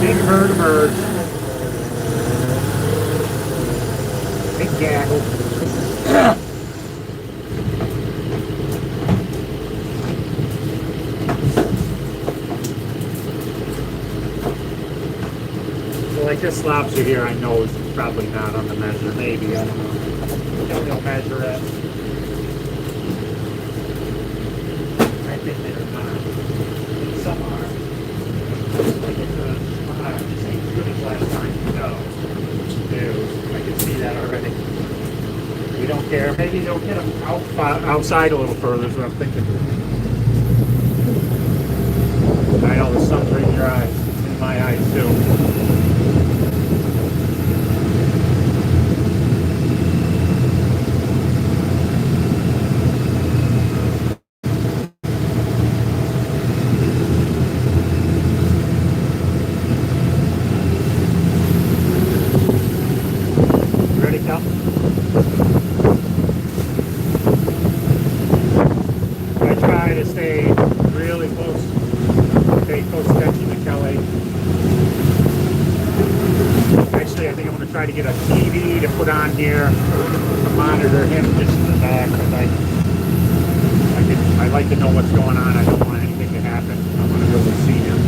Big herd of birds. Big gaggle. Like this lobster here, I know is probably not on the measure. Maybe, I don't know. They'll measure it. I think they're not. Some are. Like it's this ain't as good as last time. No. Dude, I can see that already. We don't care. Maybe they'll get them outside a little further is what I'm thinking. I know the sun's right in your eyes. It's in my eyes too. Try to get a TV to put on here to monitor him just in the back because I like to know what's going on. I don't want anything to happen. I want to be able to see him.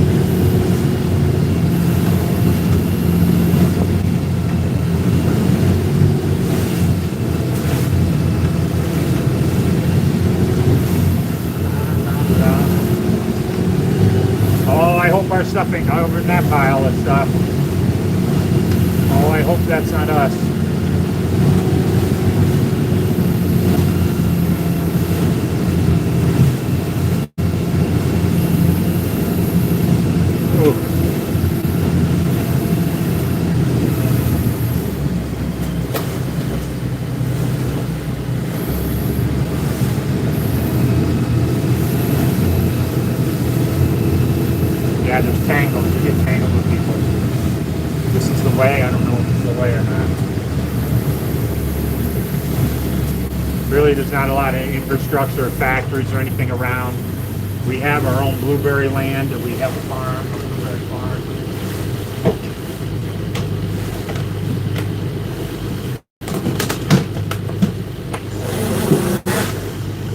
Oh, I hope our stuff ain't over in that pile of stuff. Oh, I hope that's not us. Ooh. Yeah, there's tangles. You get tangled. way. I don't know if it's the way or not. Really, there's not a lot of infrastructure or factories or anything around. We have our own blueberry land, and we have a farm, a blueberry farm.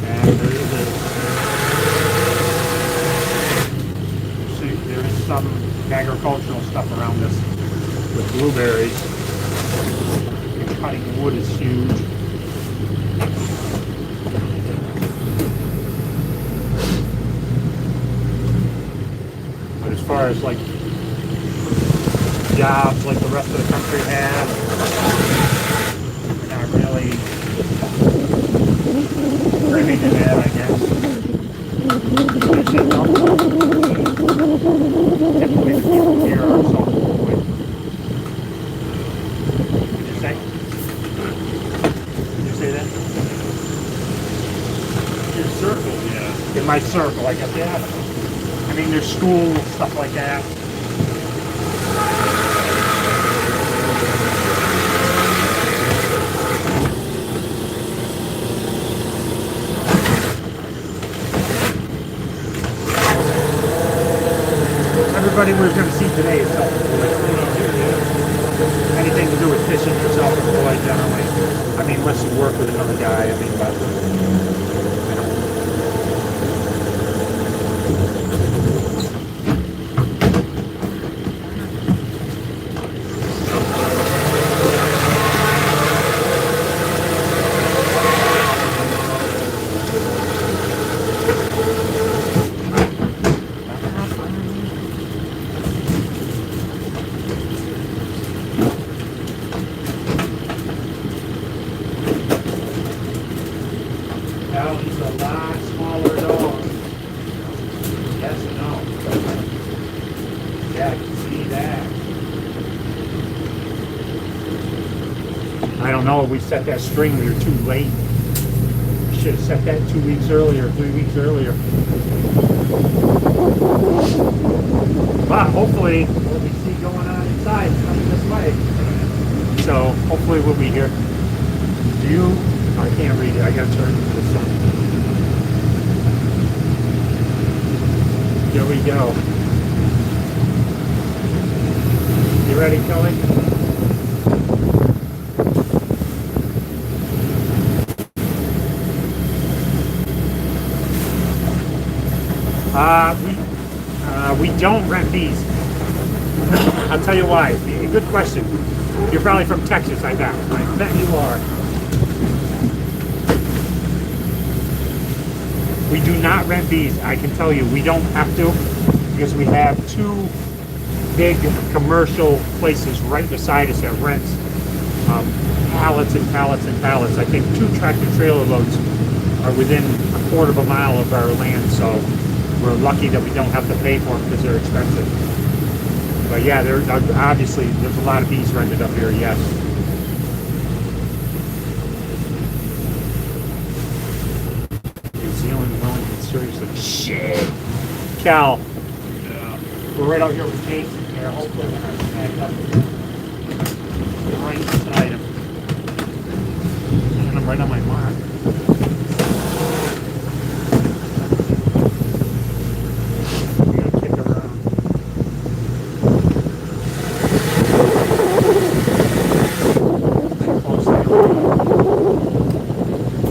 And there is some agricultural stuff around this with blueberries. And cutting wood is huge. As far as like jobs like the rest of the country has, we're not really privy to that, I guess. Typically the people here are self-employed. Did you say? Did you say that? Your circle, yeah. In my circle, I guess, yeah. I mean, there's schools, stuff like that. Everybody we're going to see today is self-employed. Anything to do with fishing, you're self-employed generally. I mean, unless you work with another guy, I mean, but... Now he's a lot smaller dog. Yes and no. Yeah, I can see that. I don't know, we set that string, we were too late. We should have set that 2 weeks earlier, 3 weeks earlier. But hopefully, what we see going on inside is coming this way. So hopefully we'll be here. Do you? I can't read it. I gotta turn to the sun. Here we go. You ready, Kelly? We don't rent these. I'll tell you why. Good question. You're probably from Texas, I bet. I bet you are. We do not rent these. I can tell you, we don't have to because we have two big commercial places right beside us that rents pallets and pallets and pallets. I think 2 tractor trailer loads are within a quarter of a mile of our land, so we're lucky that we don't have to pay for them because they're expensive. But yeah, obviously there's a lot of bees rented up here, yes. New Zealand, Wellington, seriously. Shit! Cal. Yeah. We're right out here with Jason here. Hopefully we're not snagged up. We're right beside him. And I'm right on my mark. We gotta kick around.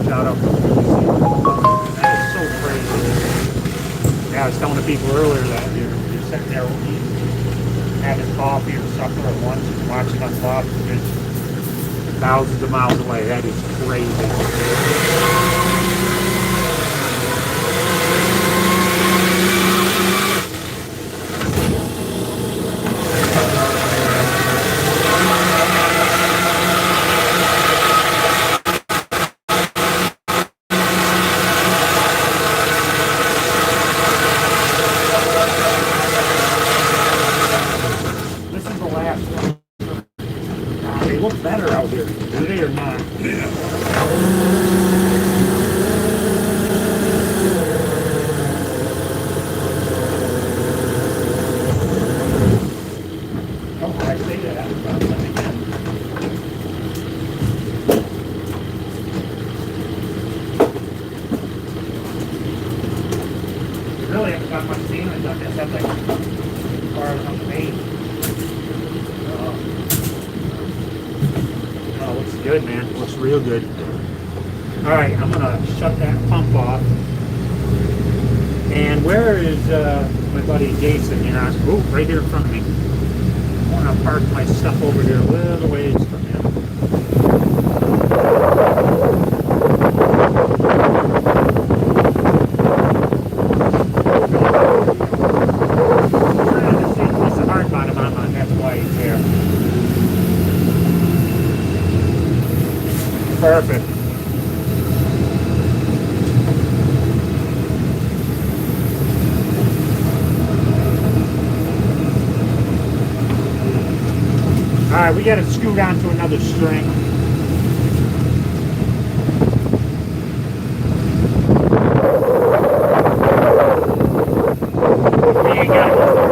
Shout out to New Zealand. That is so crazy. Yeah, I was telling the people earlier that you're sitting there eating, having coffee or supper or lunch and watching us lobsters thousands of miles away. That is crazy. This is the last one. They look better out here, do they or not? Yeah. Come when I say that, but then again. You really haven't got much damage on this, that's like as far as on the main. Oh, looks good, man. Looks real good. All right, I'm gonna shut that pump off. And where is my buddy Jason? You know, oh, right here in front of me. I want to park my stuff over here a little ways from him. It's a hard bottom on, that's why he's there. Perfect. All right, we got to scoot onto another string. We ain't got to go far.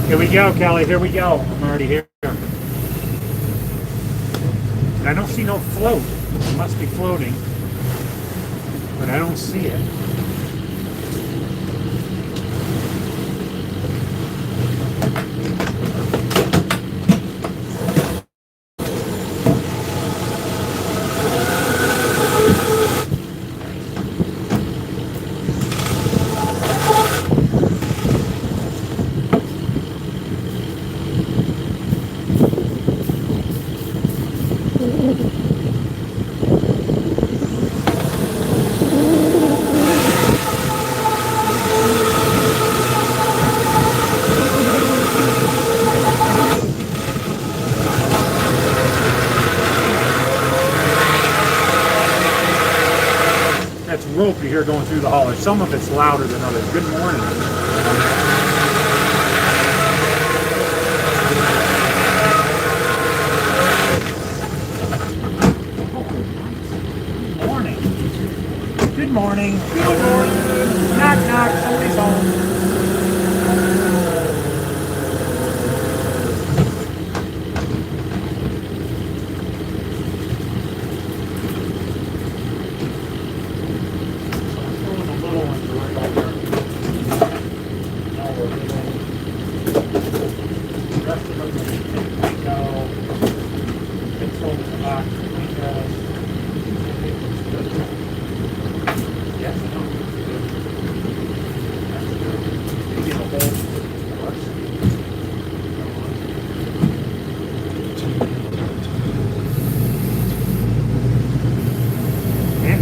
Here we go, Kelly. Here we go. I'm already here. And I don't see no float. It must be floating. But I don't see it. Rope you hear going through the hauler. Some of it's louder than others. Good morning. Good morning. Good morning. Good morning. Knock, knock. Somebody's home.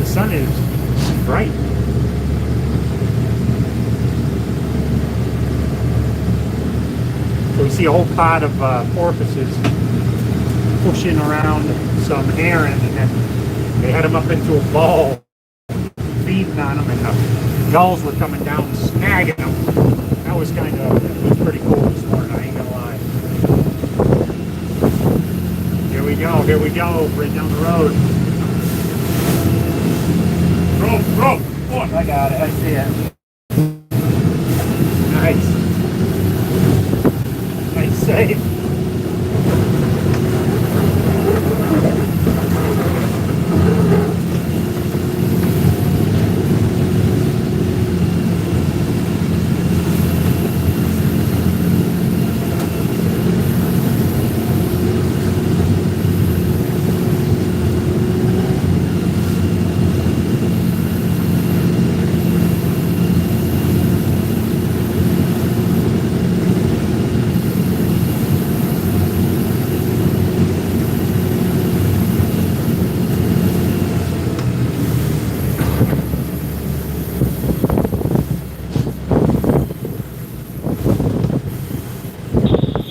Sun is bright. So we see a whole pod of porpoises pushing around some herring, and then they had them up into a ball, feeding on them, and the gulls were coming down and snagging them. That was kind of Oh, here we go, right down the road. Roll. One. I got it, I see it. Nice. Nice save.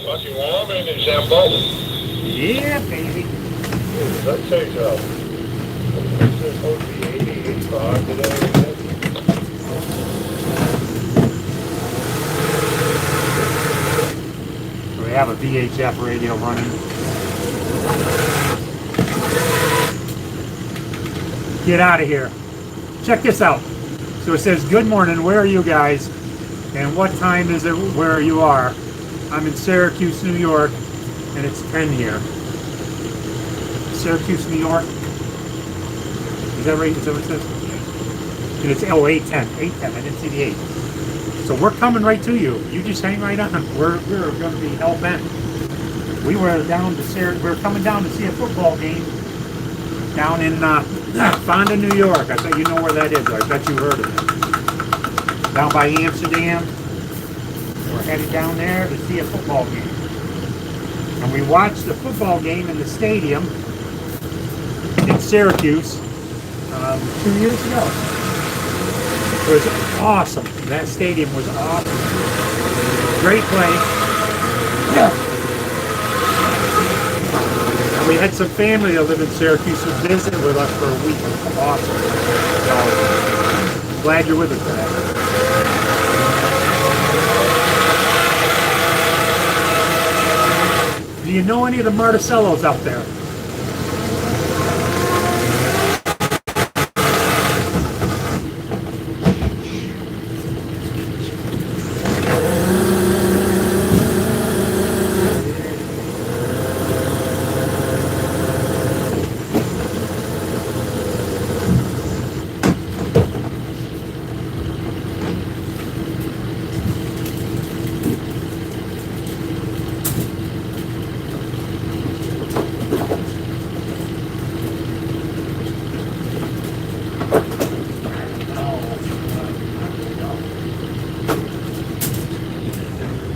Fucking warm ain't it, Sambo? Yeah, baby. Let's say so. It's supposed to be 80, 85 today. We have a VHF radio running. Get out of here. Check this out. So it says, good morning, where are you guys? And what time is it where you are? I'm in Syracuse, New York, and it's 10 here. Syracuse, New York. Is that right? Is that what it says? And it's 810. 810. I didn't see the 8. So we're coming right to you. You just hang right on. We're going to be hell bent. We were down to we're coming down to see a football game down in Fonda, New York. I bet you know where that is. I bet you heard of it. Down by Amsterdam. We're headed down there to see a football game. And we watched the football game in the stadium in Syracuse 2 years ago. It was awesome. That stadium was awesome. Great place. And we had some family that live in Syracuse who visited with us for a week. It was awesome. So, glad you're with us today. Do you know any of the Marticellos out there?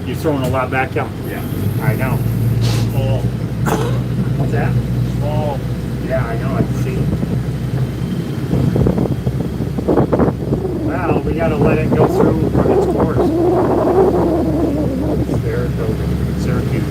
You're throwing a lot back up. Yeah. I know. Small. What's that? Small. Yeah, I know. I can see it. Well, we got to let it go through from its course. It's there it goes. Syracuse.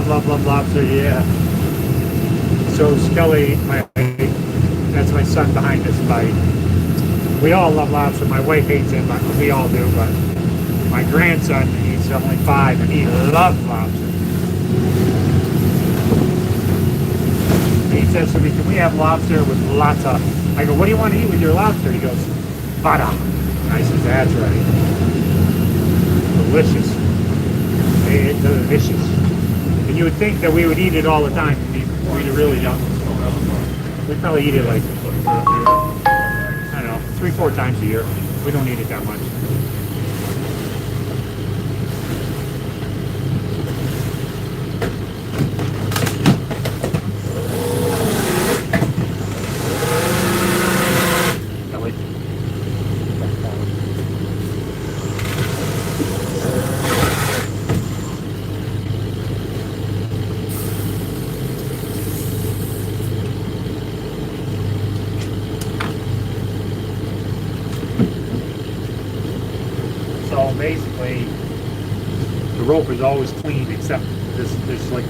Love lobster, yeah. So Skelly, that's my son behind this bite. We all love lobster. My wife hates it, but we all do. But my grandson, he's only 5, and he loves lobster. And he says to me, "Can we have lobster with lots of?" I go, "What do you want to eat with your lobster?" He goes, "Butter." And I says, "That's right. Delicious. It's delicious." And you would think that we would eat it all the time. We're really young. We probably eat it like, I don't know, 3-4 times a year. We don't eat it that much. basically, the rope is always clean, except there's like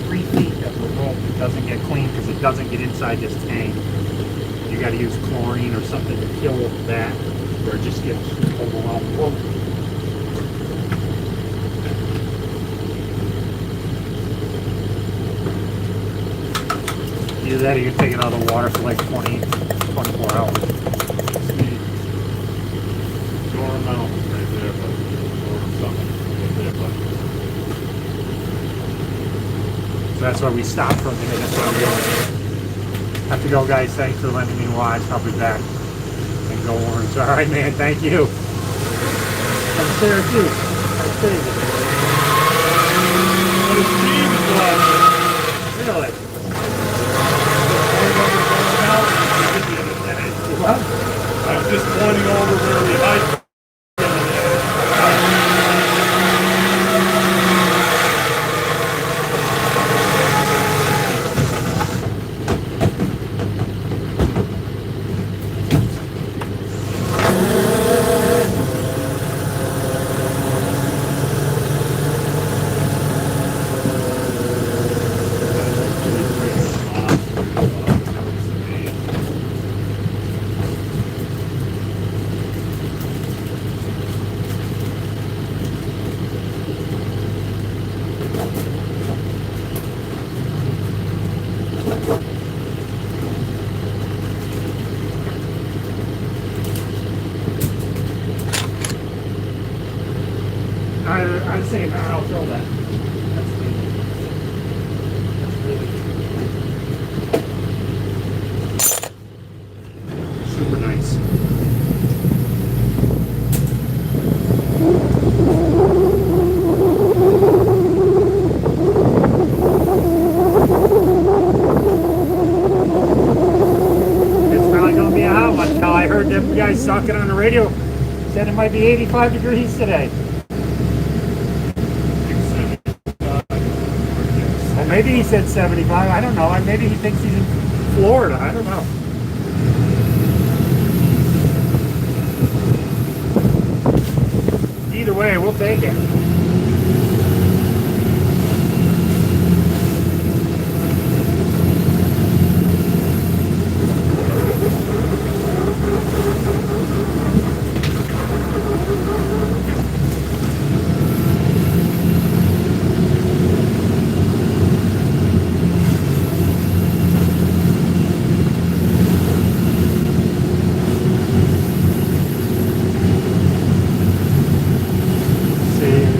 3 feet of the rope that doesn't get clean because it doesn't get inside this tank. You got to use chlorine or something to kill that, or it just gets overwhelmed. Whoa. Either that or you're taking out the water for like 20, 24 hours. Storm Mountain right there, but or something right there, but So that's why we stopped for a minute. That's why we have to go, guys. Thanks for letting me watch. I'll be back and go orange. All right, man. Thank you. I'm Syracuse. I'm crazy. what a steam is like. Really? I was just pointing over where we hiked. I'd say I'll throw that. That's really super nice. It's probably gonna be a hot one. Now I heard them guys talking on the radio. Said it might be 85 degrees today. Well, maybe he said 75. I don't know. Maybe he thinks he's in Florida. I don't know. Either way, we'll take it. See.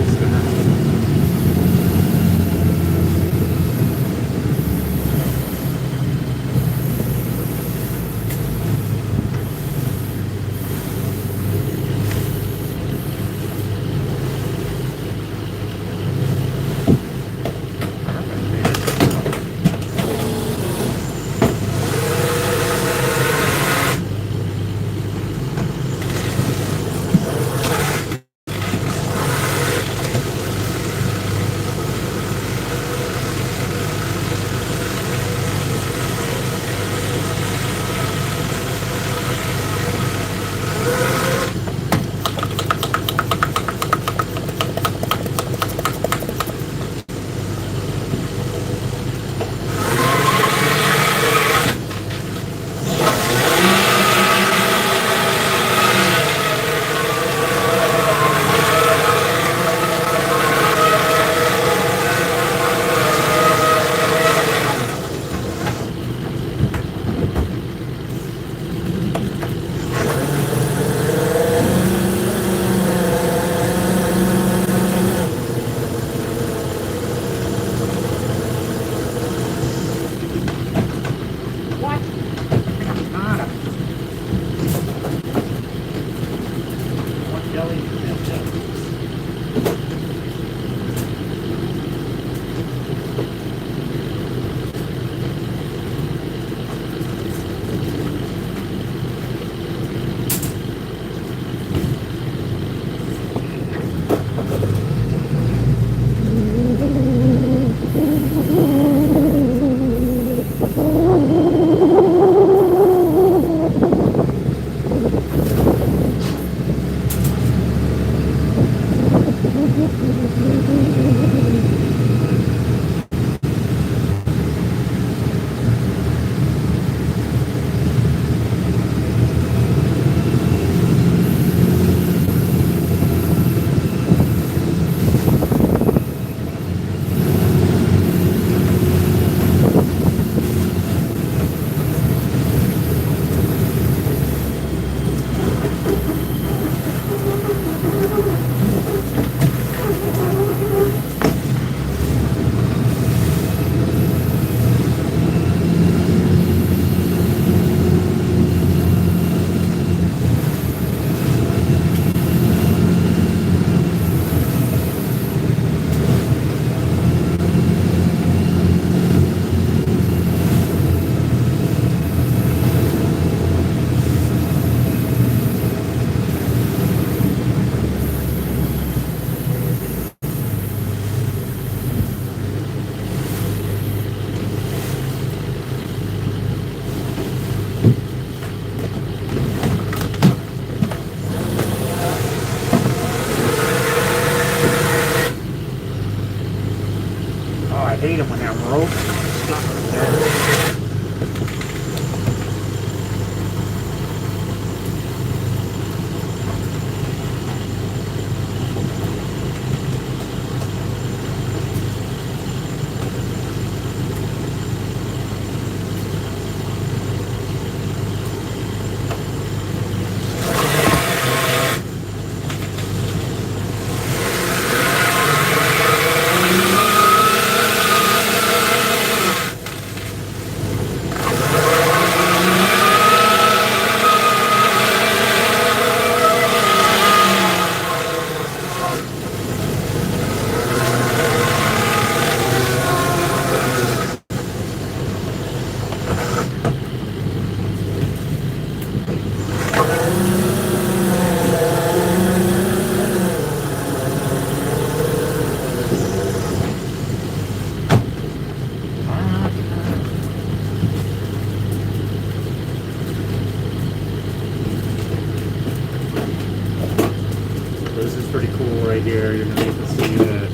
This is pretty cool right here. You're gonna be able to see this.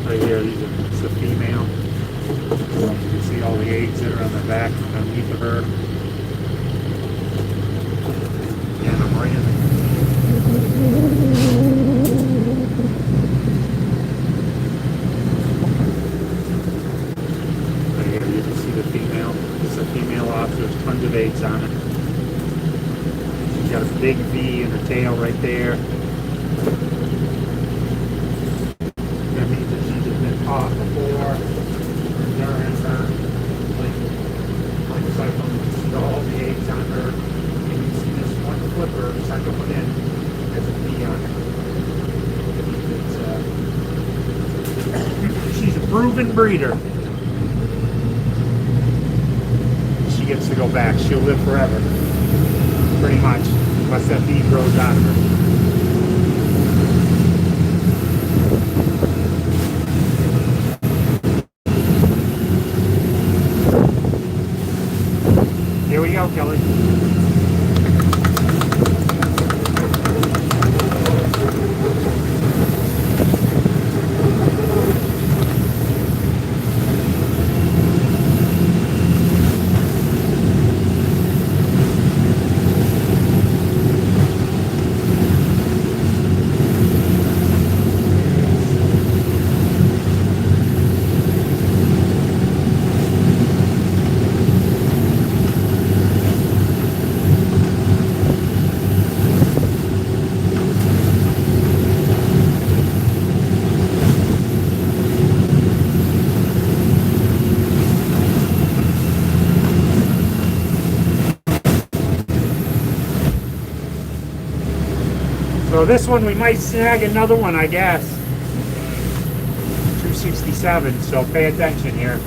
Right here, it's the female. You can see all the eggs that are on the back underneath of her. And I'm right in right here, you can see the female. It's a female lobster. There's tons of eggs on it. She's got a big V in her tail right there. That means that she's been caught before. During her life cycle, you see all the eggs on her. And you see this one flipper, the second one in, has a V on it. She's a proven breeder. She gets to go back. She'll live forever. Pretty much. Unless that V grows on her. Here we go, Kelly. So this one we might snag another one, I guess. 267, so pay attention here.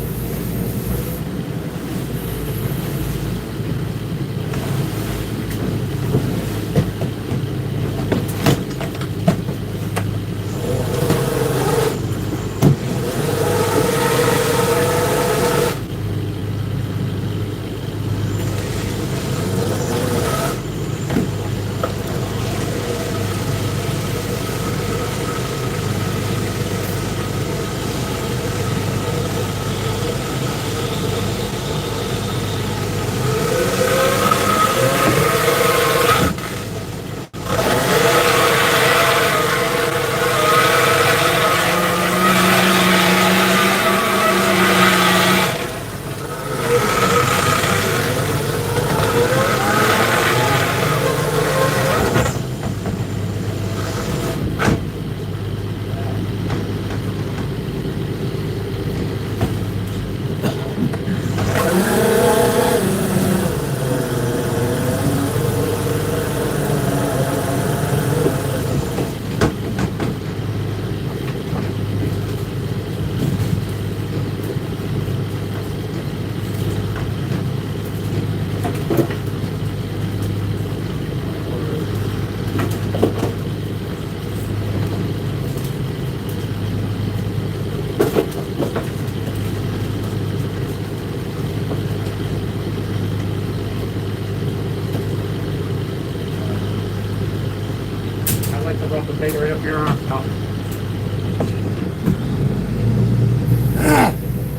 Rub the thing right up your arm. Oh.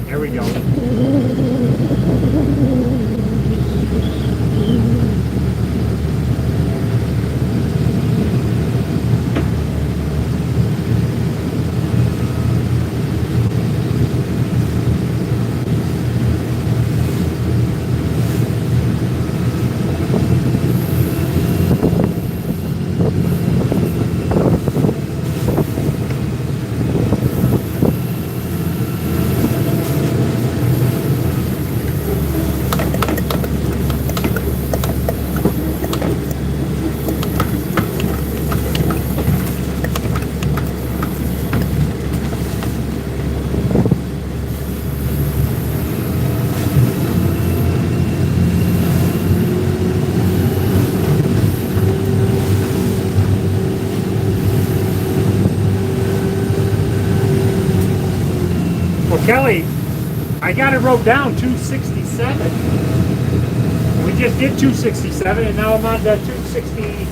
There we go. Kelly, I got it wrote down 267. We just did 267 and now I'm on to 268.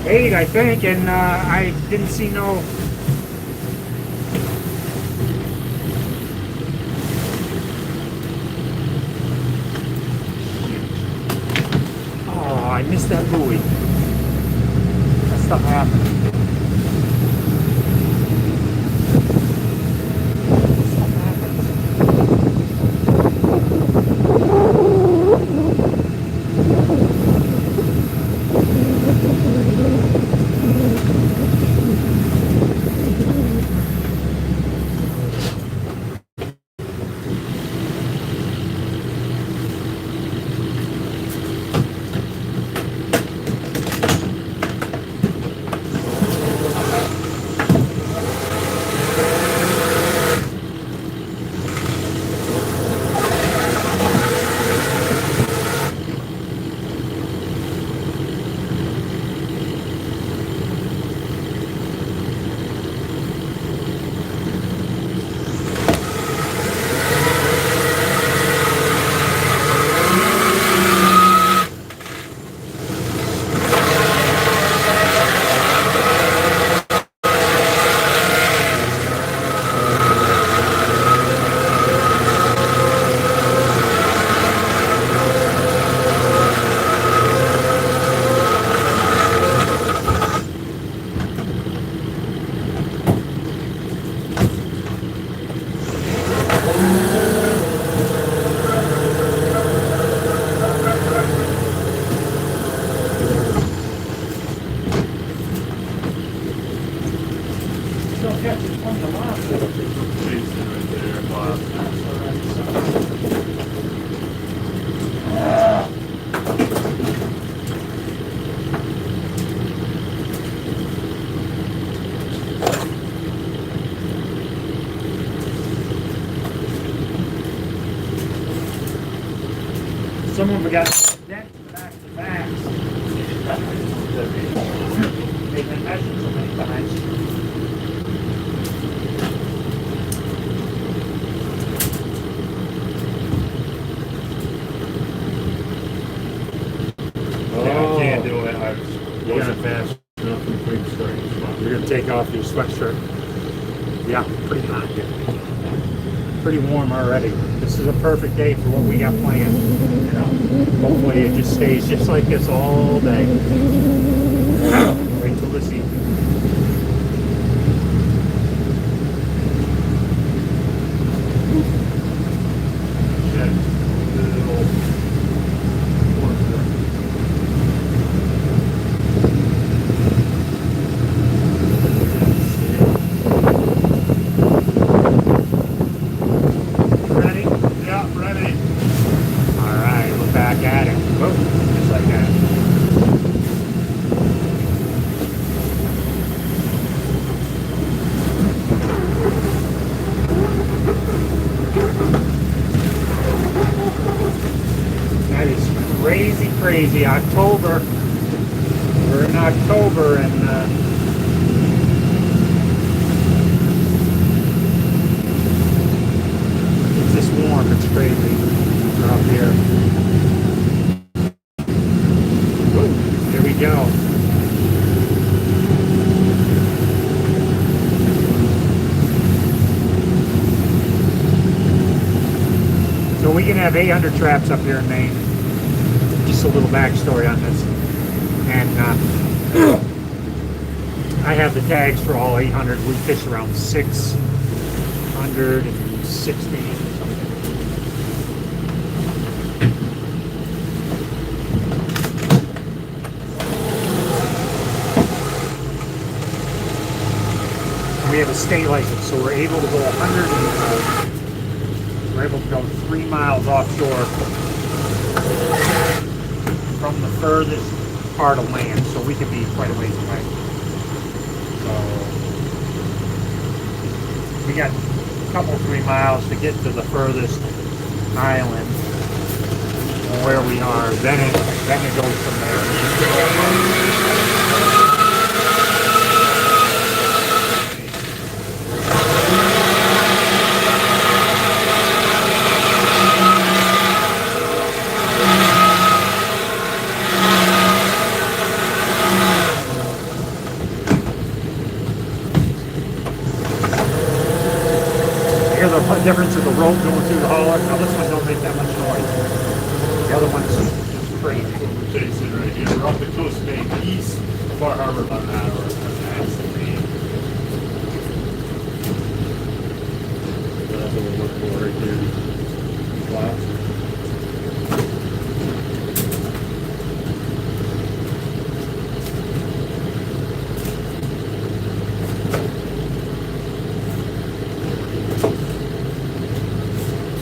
8, I think, and I didn't see no. Oh, I missed that buoy. That stuff happened. Stuff happens. Some of them got dent back to backs. They've been measured so many times. Yeah, I can't do it. I wasn't fast enough in quick straight. You're gonna take off your sweatshirt. Yeah, pretty hot here. Pretty warm already. This is a perfect day for what we got planned. You know, hopefully it just stays just like this all day. Wait till this evening. Ready? Yeah, ready. All right, we're back at it. Whoa, just like that. That is crazy, crazy. October. We're in October and it's just warm. It's crazy. We're up here. Woo, here we go. So we can have 800 traps up here in Maine. Just a little backstory on this. And I have the tags for all 800. We fish around 660 or something. We have a state license, so we're able to go 100 and we're able to go 3 miles offshore from the furthest part of land, so we could be quite a ways away. So we got a couple 3 miles to get to the furthest island where we are. Then it goes from there. difference of the rope going through the hauler. Now this one don't make that much noise. The other one's just crazy. We're chasing right here. We're off the coast, Maine, east of Bar Harbor about an hour. That's the main. That's what we're looking for right here. Lobster.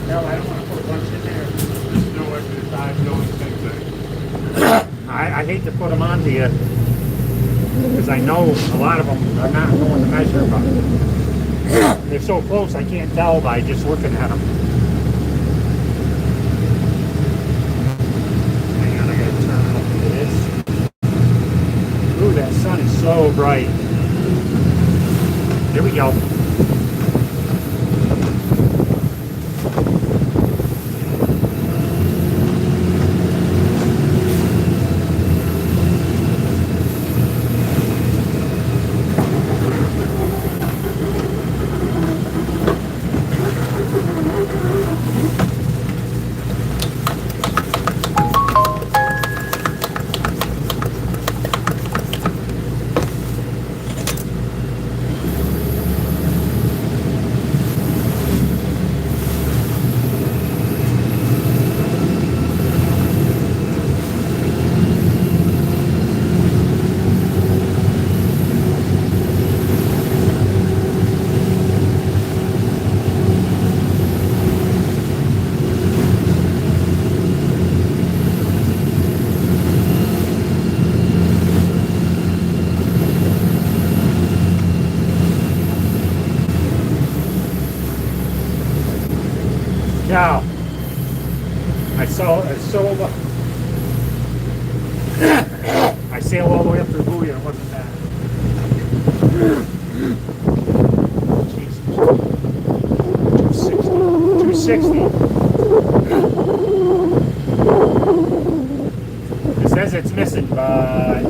No, I don't want to put a bunch in there. There's no extra time, no anything. I hate to put them onto you because I know a lot of them are not going to measure, but they're so close I can't tell by just looking at them. Hang on, I gotta turn up this. Ooh, that sun is so bright. Here we go. Now, I sailed all the way up to Buoy and it wasn't bad. Jesus. 260. It says it's missing, but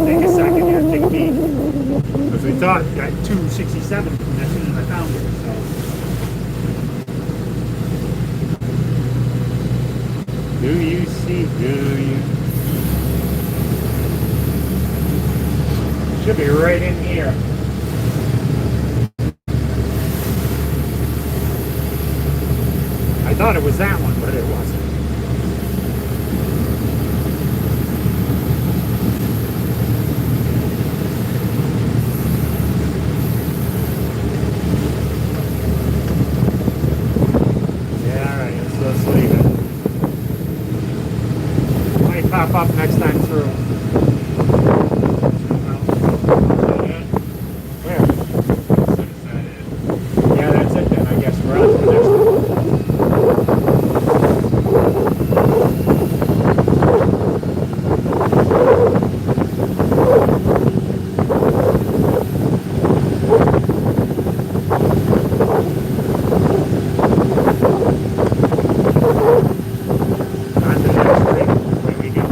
take a second here, take a peek. Because we thought at 267 as soon as I found it, so. Do you see? Do you? Should be right in here. I thought it was that one, but it wasn't. Yeah, all right, let's leave it. Pop up next time through. Where? Yeah, that's it then, I guess. We're on to the next one. On to the next one. Where we go.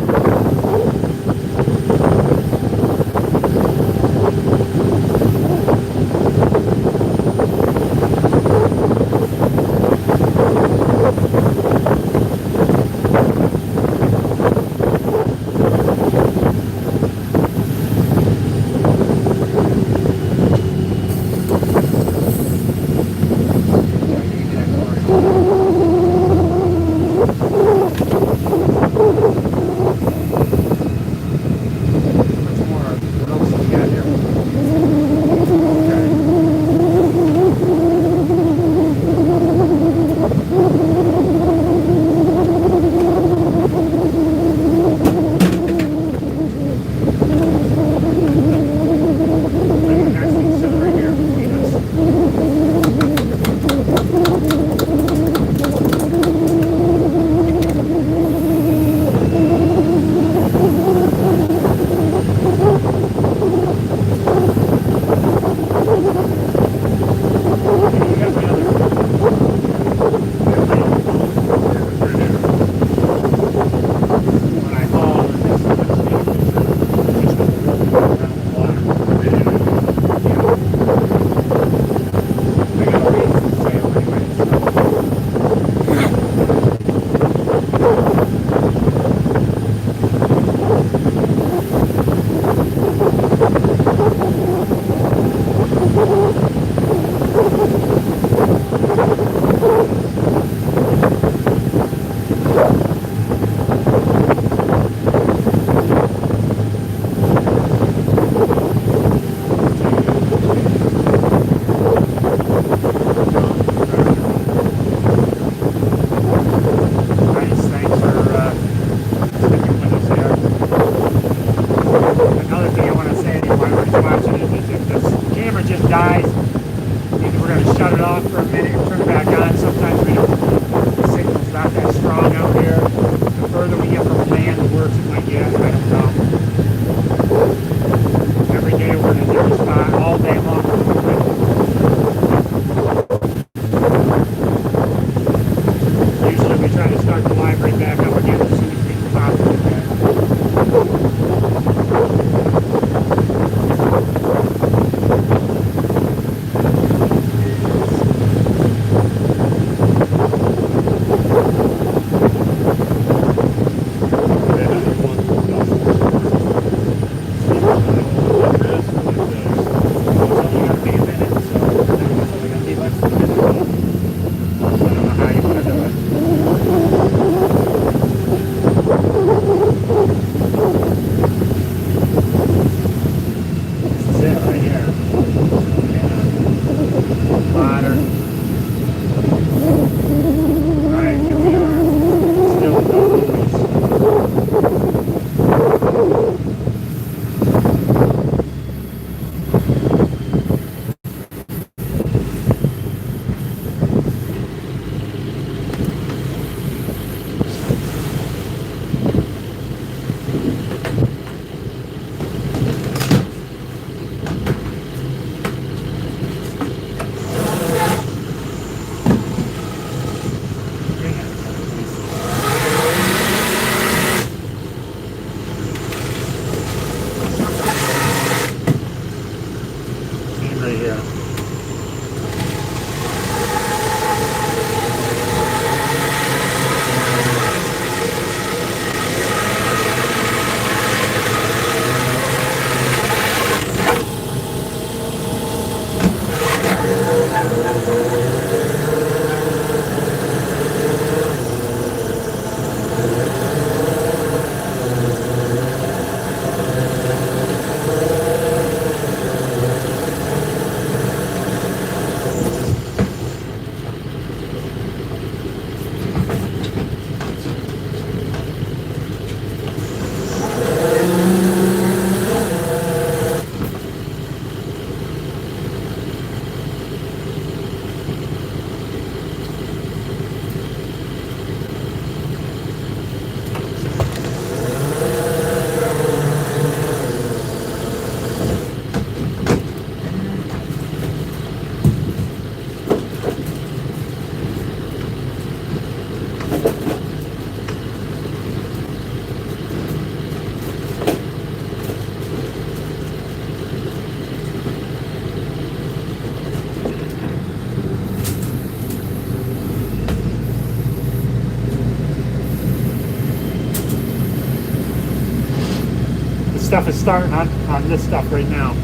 I guess, I don't know. Every day we're in a different spot, all day long. Usually we try to start the library back up again as soon as we can possibly can. Right here. Stuff is starting on this stuff right now.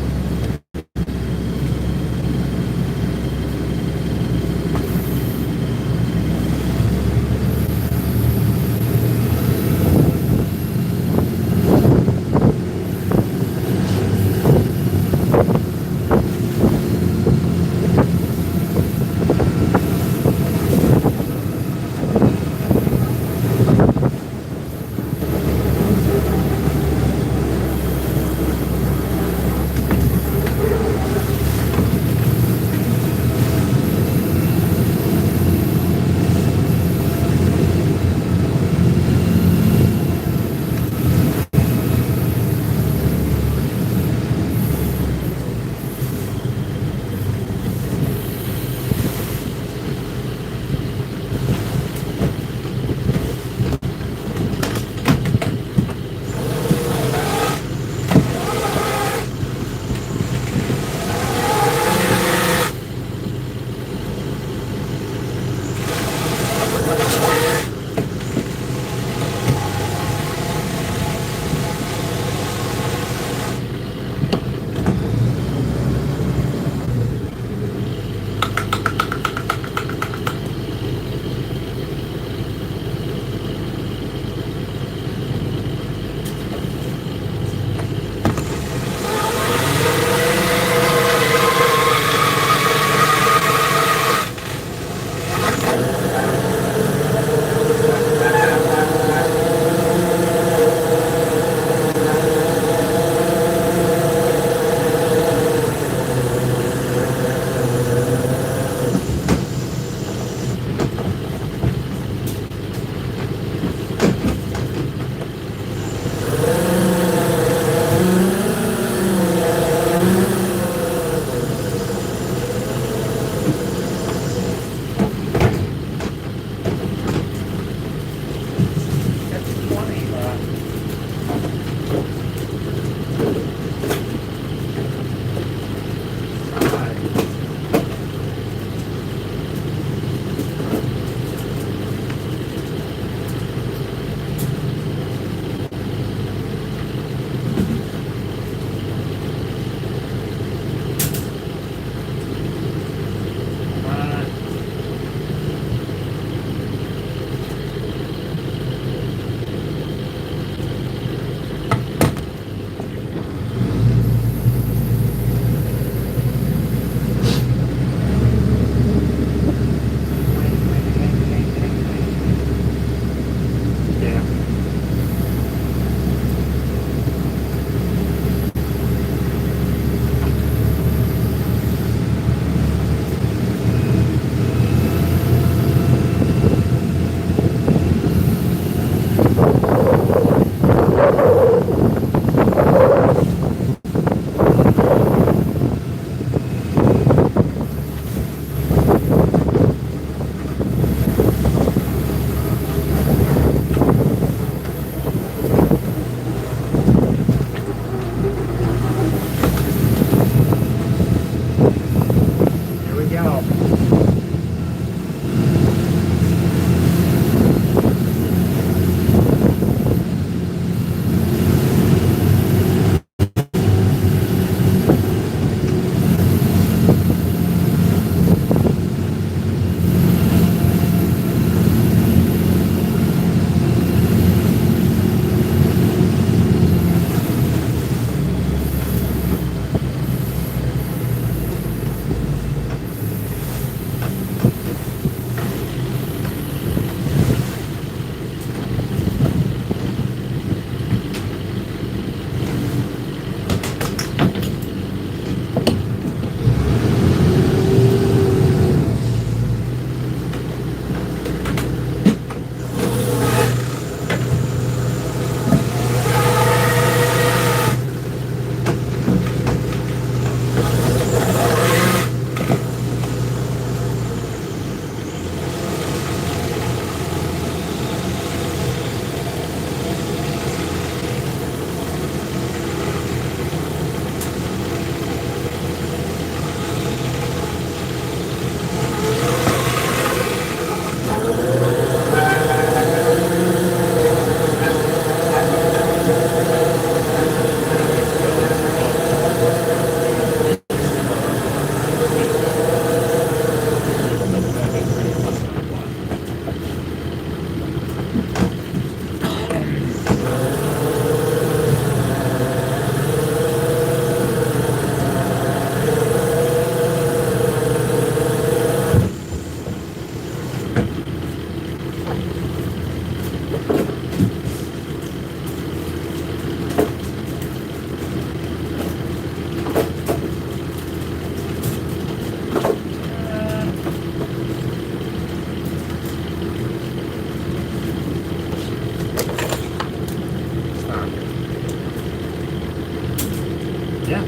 Yeah.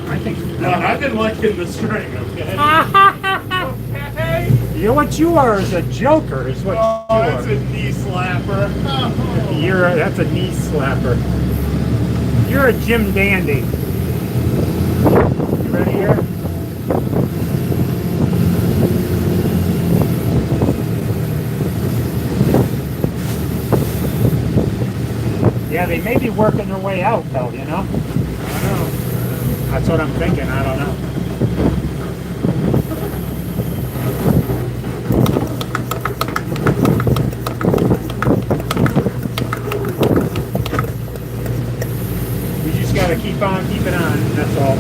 I think. No, I've been liking the string, okay? Okay. You know what you are is a joker, is what Oh, you that's are. a knee slapper. Oh. That's a knee slapper. You're a Jim Dandy. You ready here? Yeah, they may be working their way out, though, you know? I don't know. That's what I'm thinking. I don't know. We just got to keep on keeping on. That's all.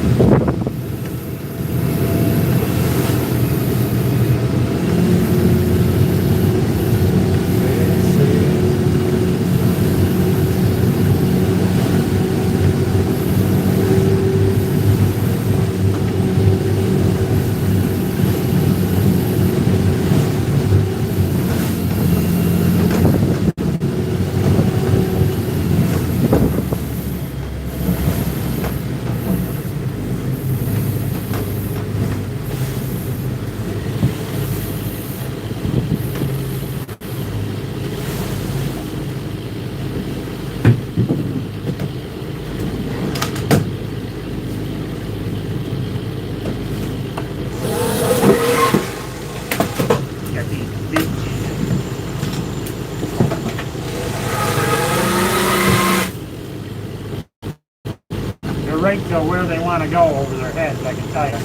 They're right to where they want to go over their heads, I can tell you.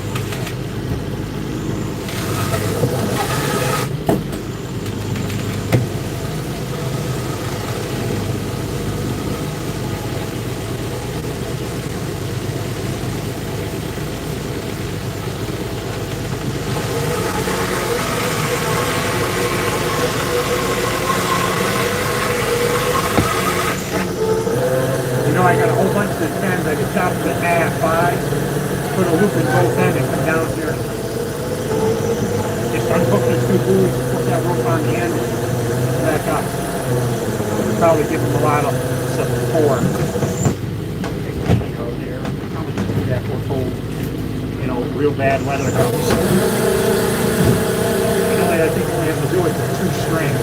I got a whole bunch of pens. I could chop them in half, put a loop in both ends and come down here. Just unhook these two buoys, put that rope on the end, and back up. It'll probably give them a lot of support. That foretold, real bad weather comes. I think we have to do it with 2 strings.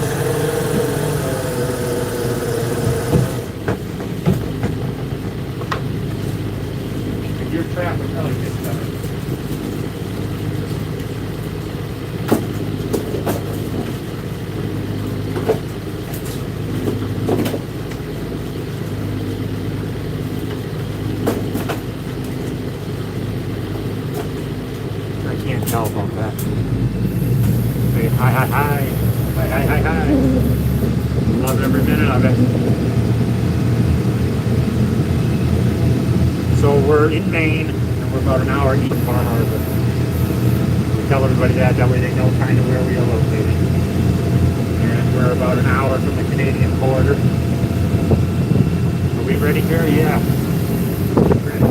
Your trap would probably get better. I can't tell about that. Hey, hi. Love every minute of it. So we're in Maine, and we're about an hour east of Bar Harbor. We tell everybody that way they know kind of where we are located. And we're about an hour from the Canadian border. Are we ready here? Yeah. Ready.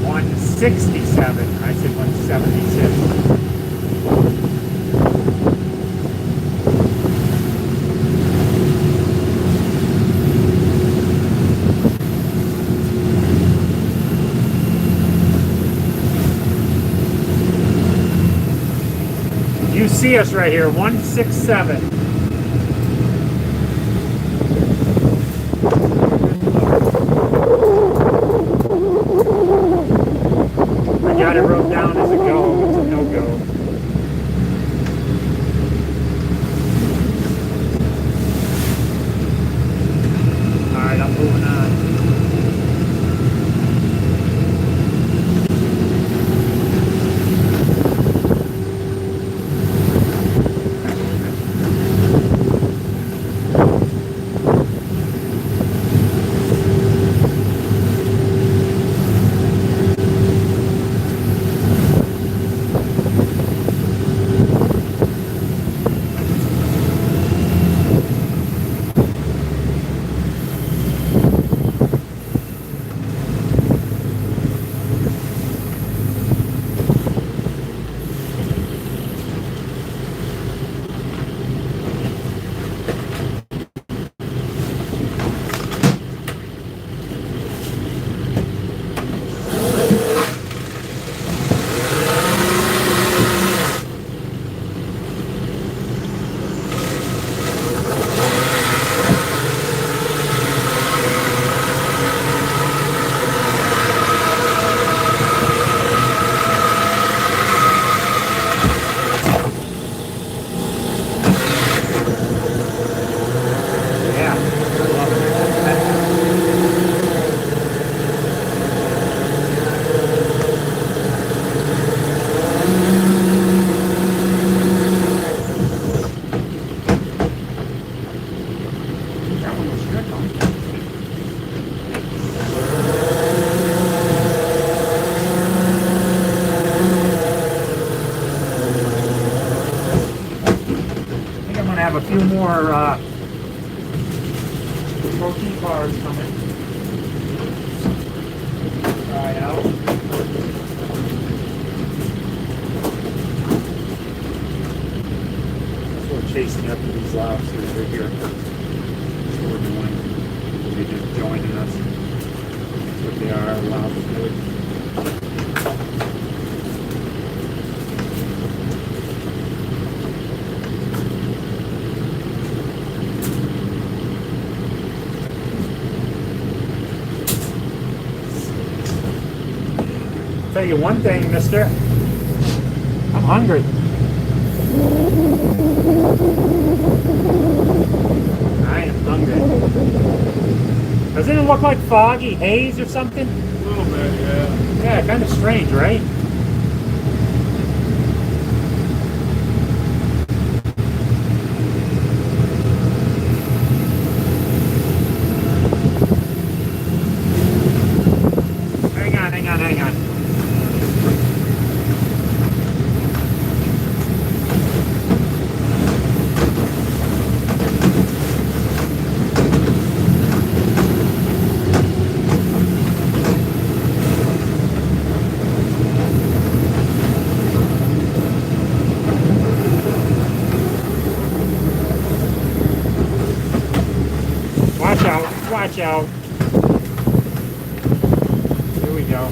167. I said 176. You see us right here, 167. Got it wrote down as a go. It's a no-go. Alright, I'm moving on. Here it comes. I think I'm gonna have a few more protein bars coming. Try it out. We're chasing after these lobsters right here. That's what we're doing. They're just joining us. That's what they are, lobsters. Tell you one thing, mister. I'm hungry. I am hungry. Doesn't it look like foggy haze or something? A little bit, yeah. Yeah, kind of strange, right? Hang on. Watch out. Here we go.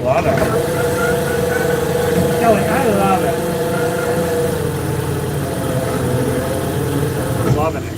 Love it. Kelly, I love it. Loving it.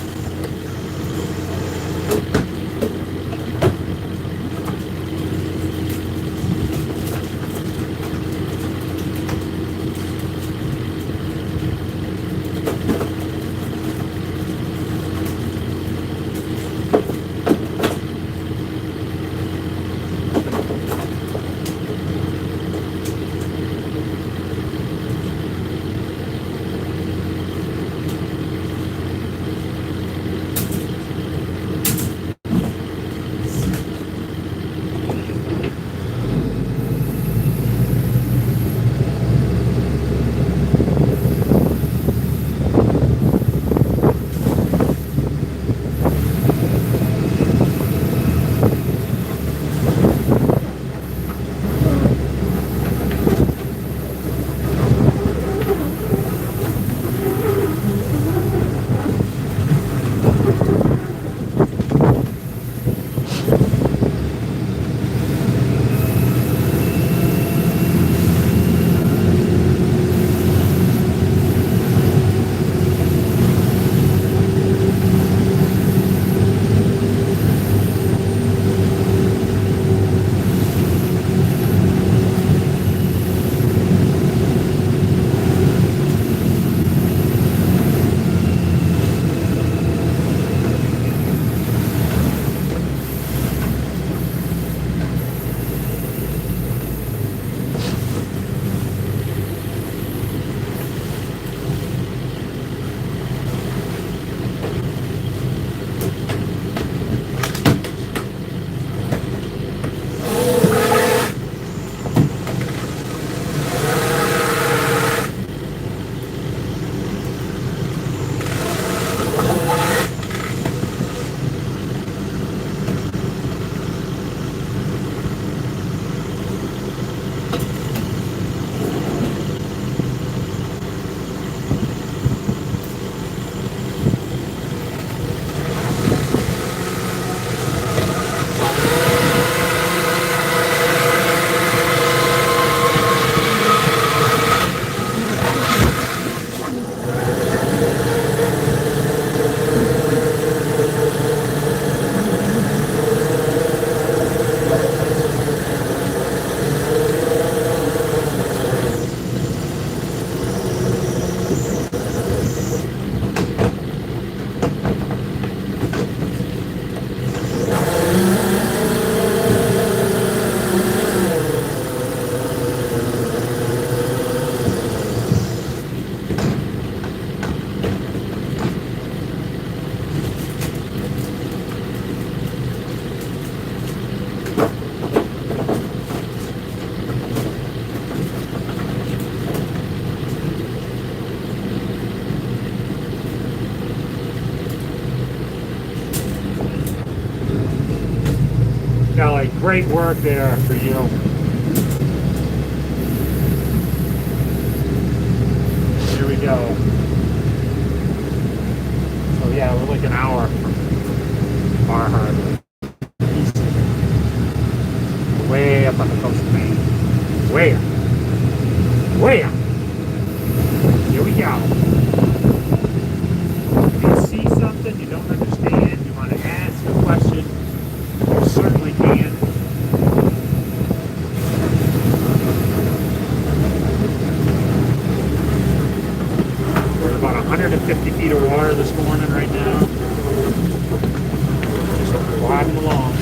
Great work there for you. Here we go. So yeah, we're like an hour from Bar Harbor. East. Way up on the coast of Maine. Way up. Way up. Here we go. If you see something you don't understand, you want to ask a question, you certainly can. We're at about 150 feet of water this morning right now. Just gliding along.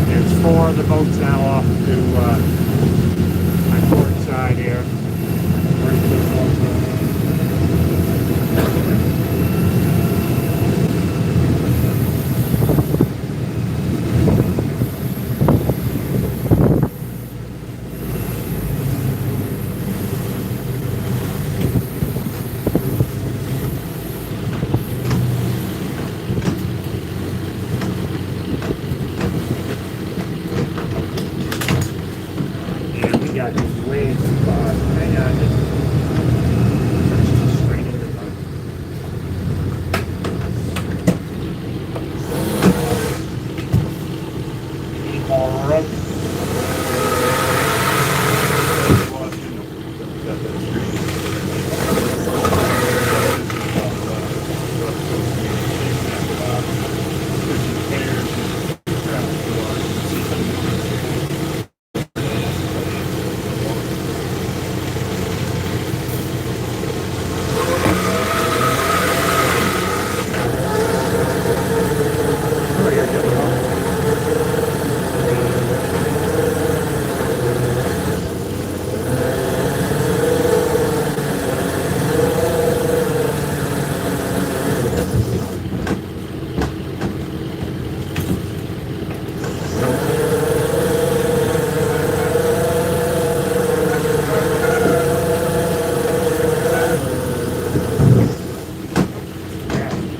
There's 4 of the boats now off to my port side here. Ready for the boats. And we got way too far. Hang on, just straight into the boat. Need more rope.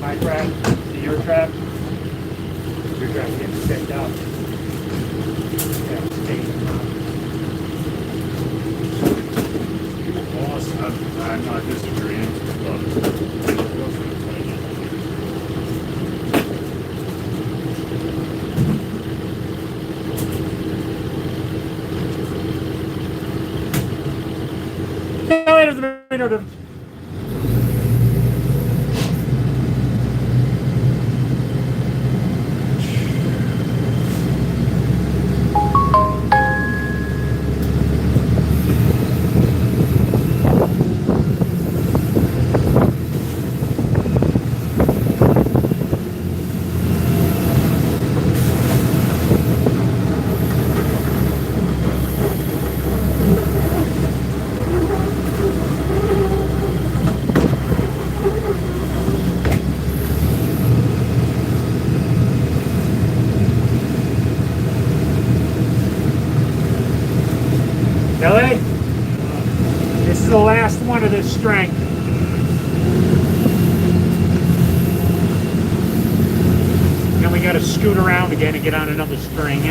My trap, your trap. Your trap getting picked up. I'm not disagreeing, but go for the plane. Billy, this is the last one of this strength. Then we got to scoot around again and get on another string.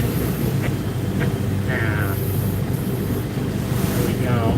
There we go.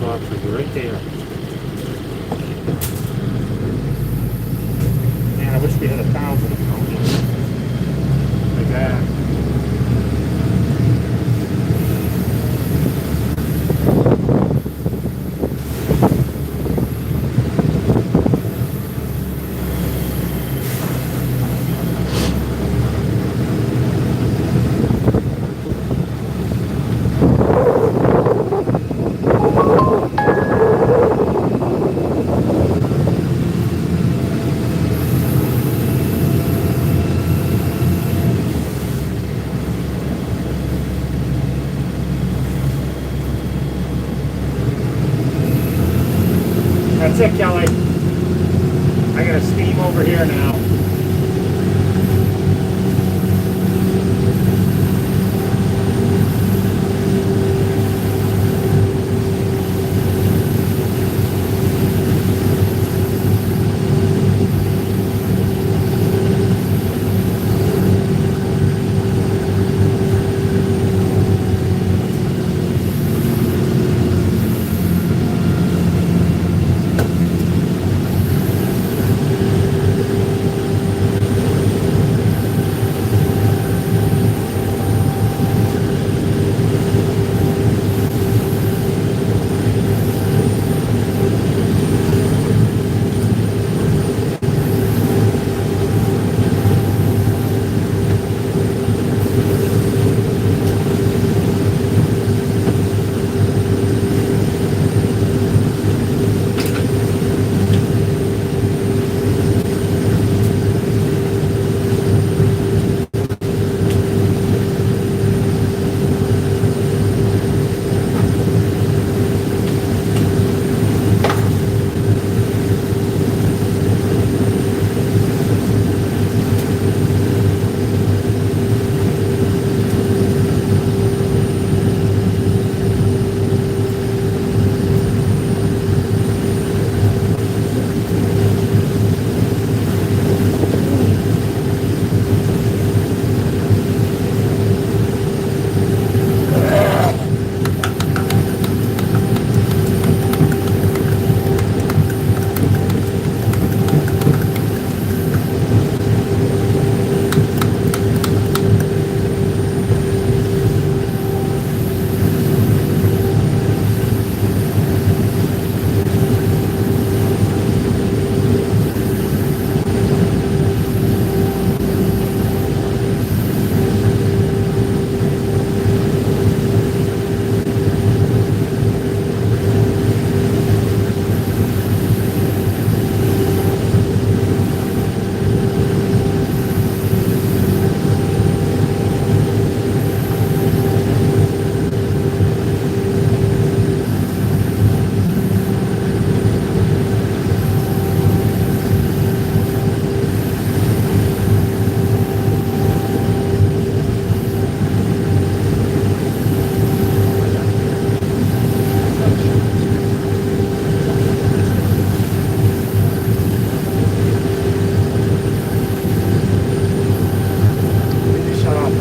lobsters are right there. Man, I wish we had 1,000 of them. Like that. That's it, Kelly. I got a steam over here now.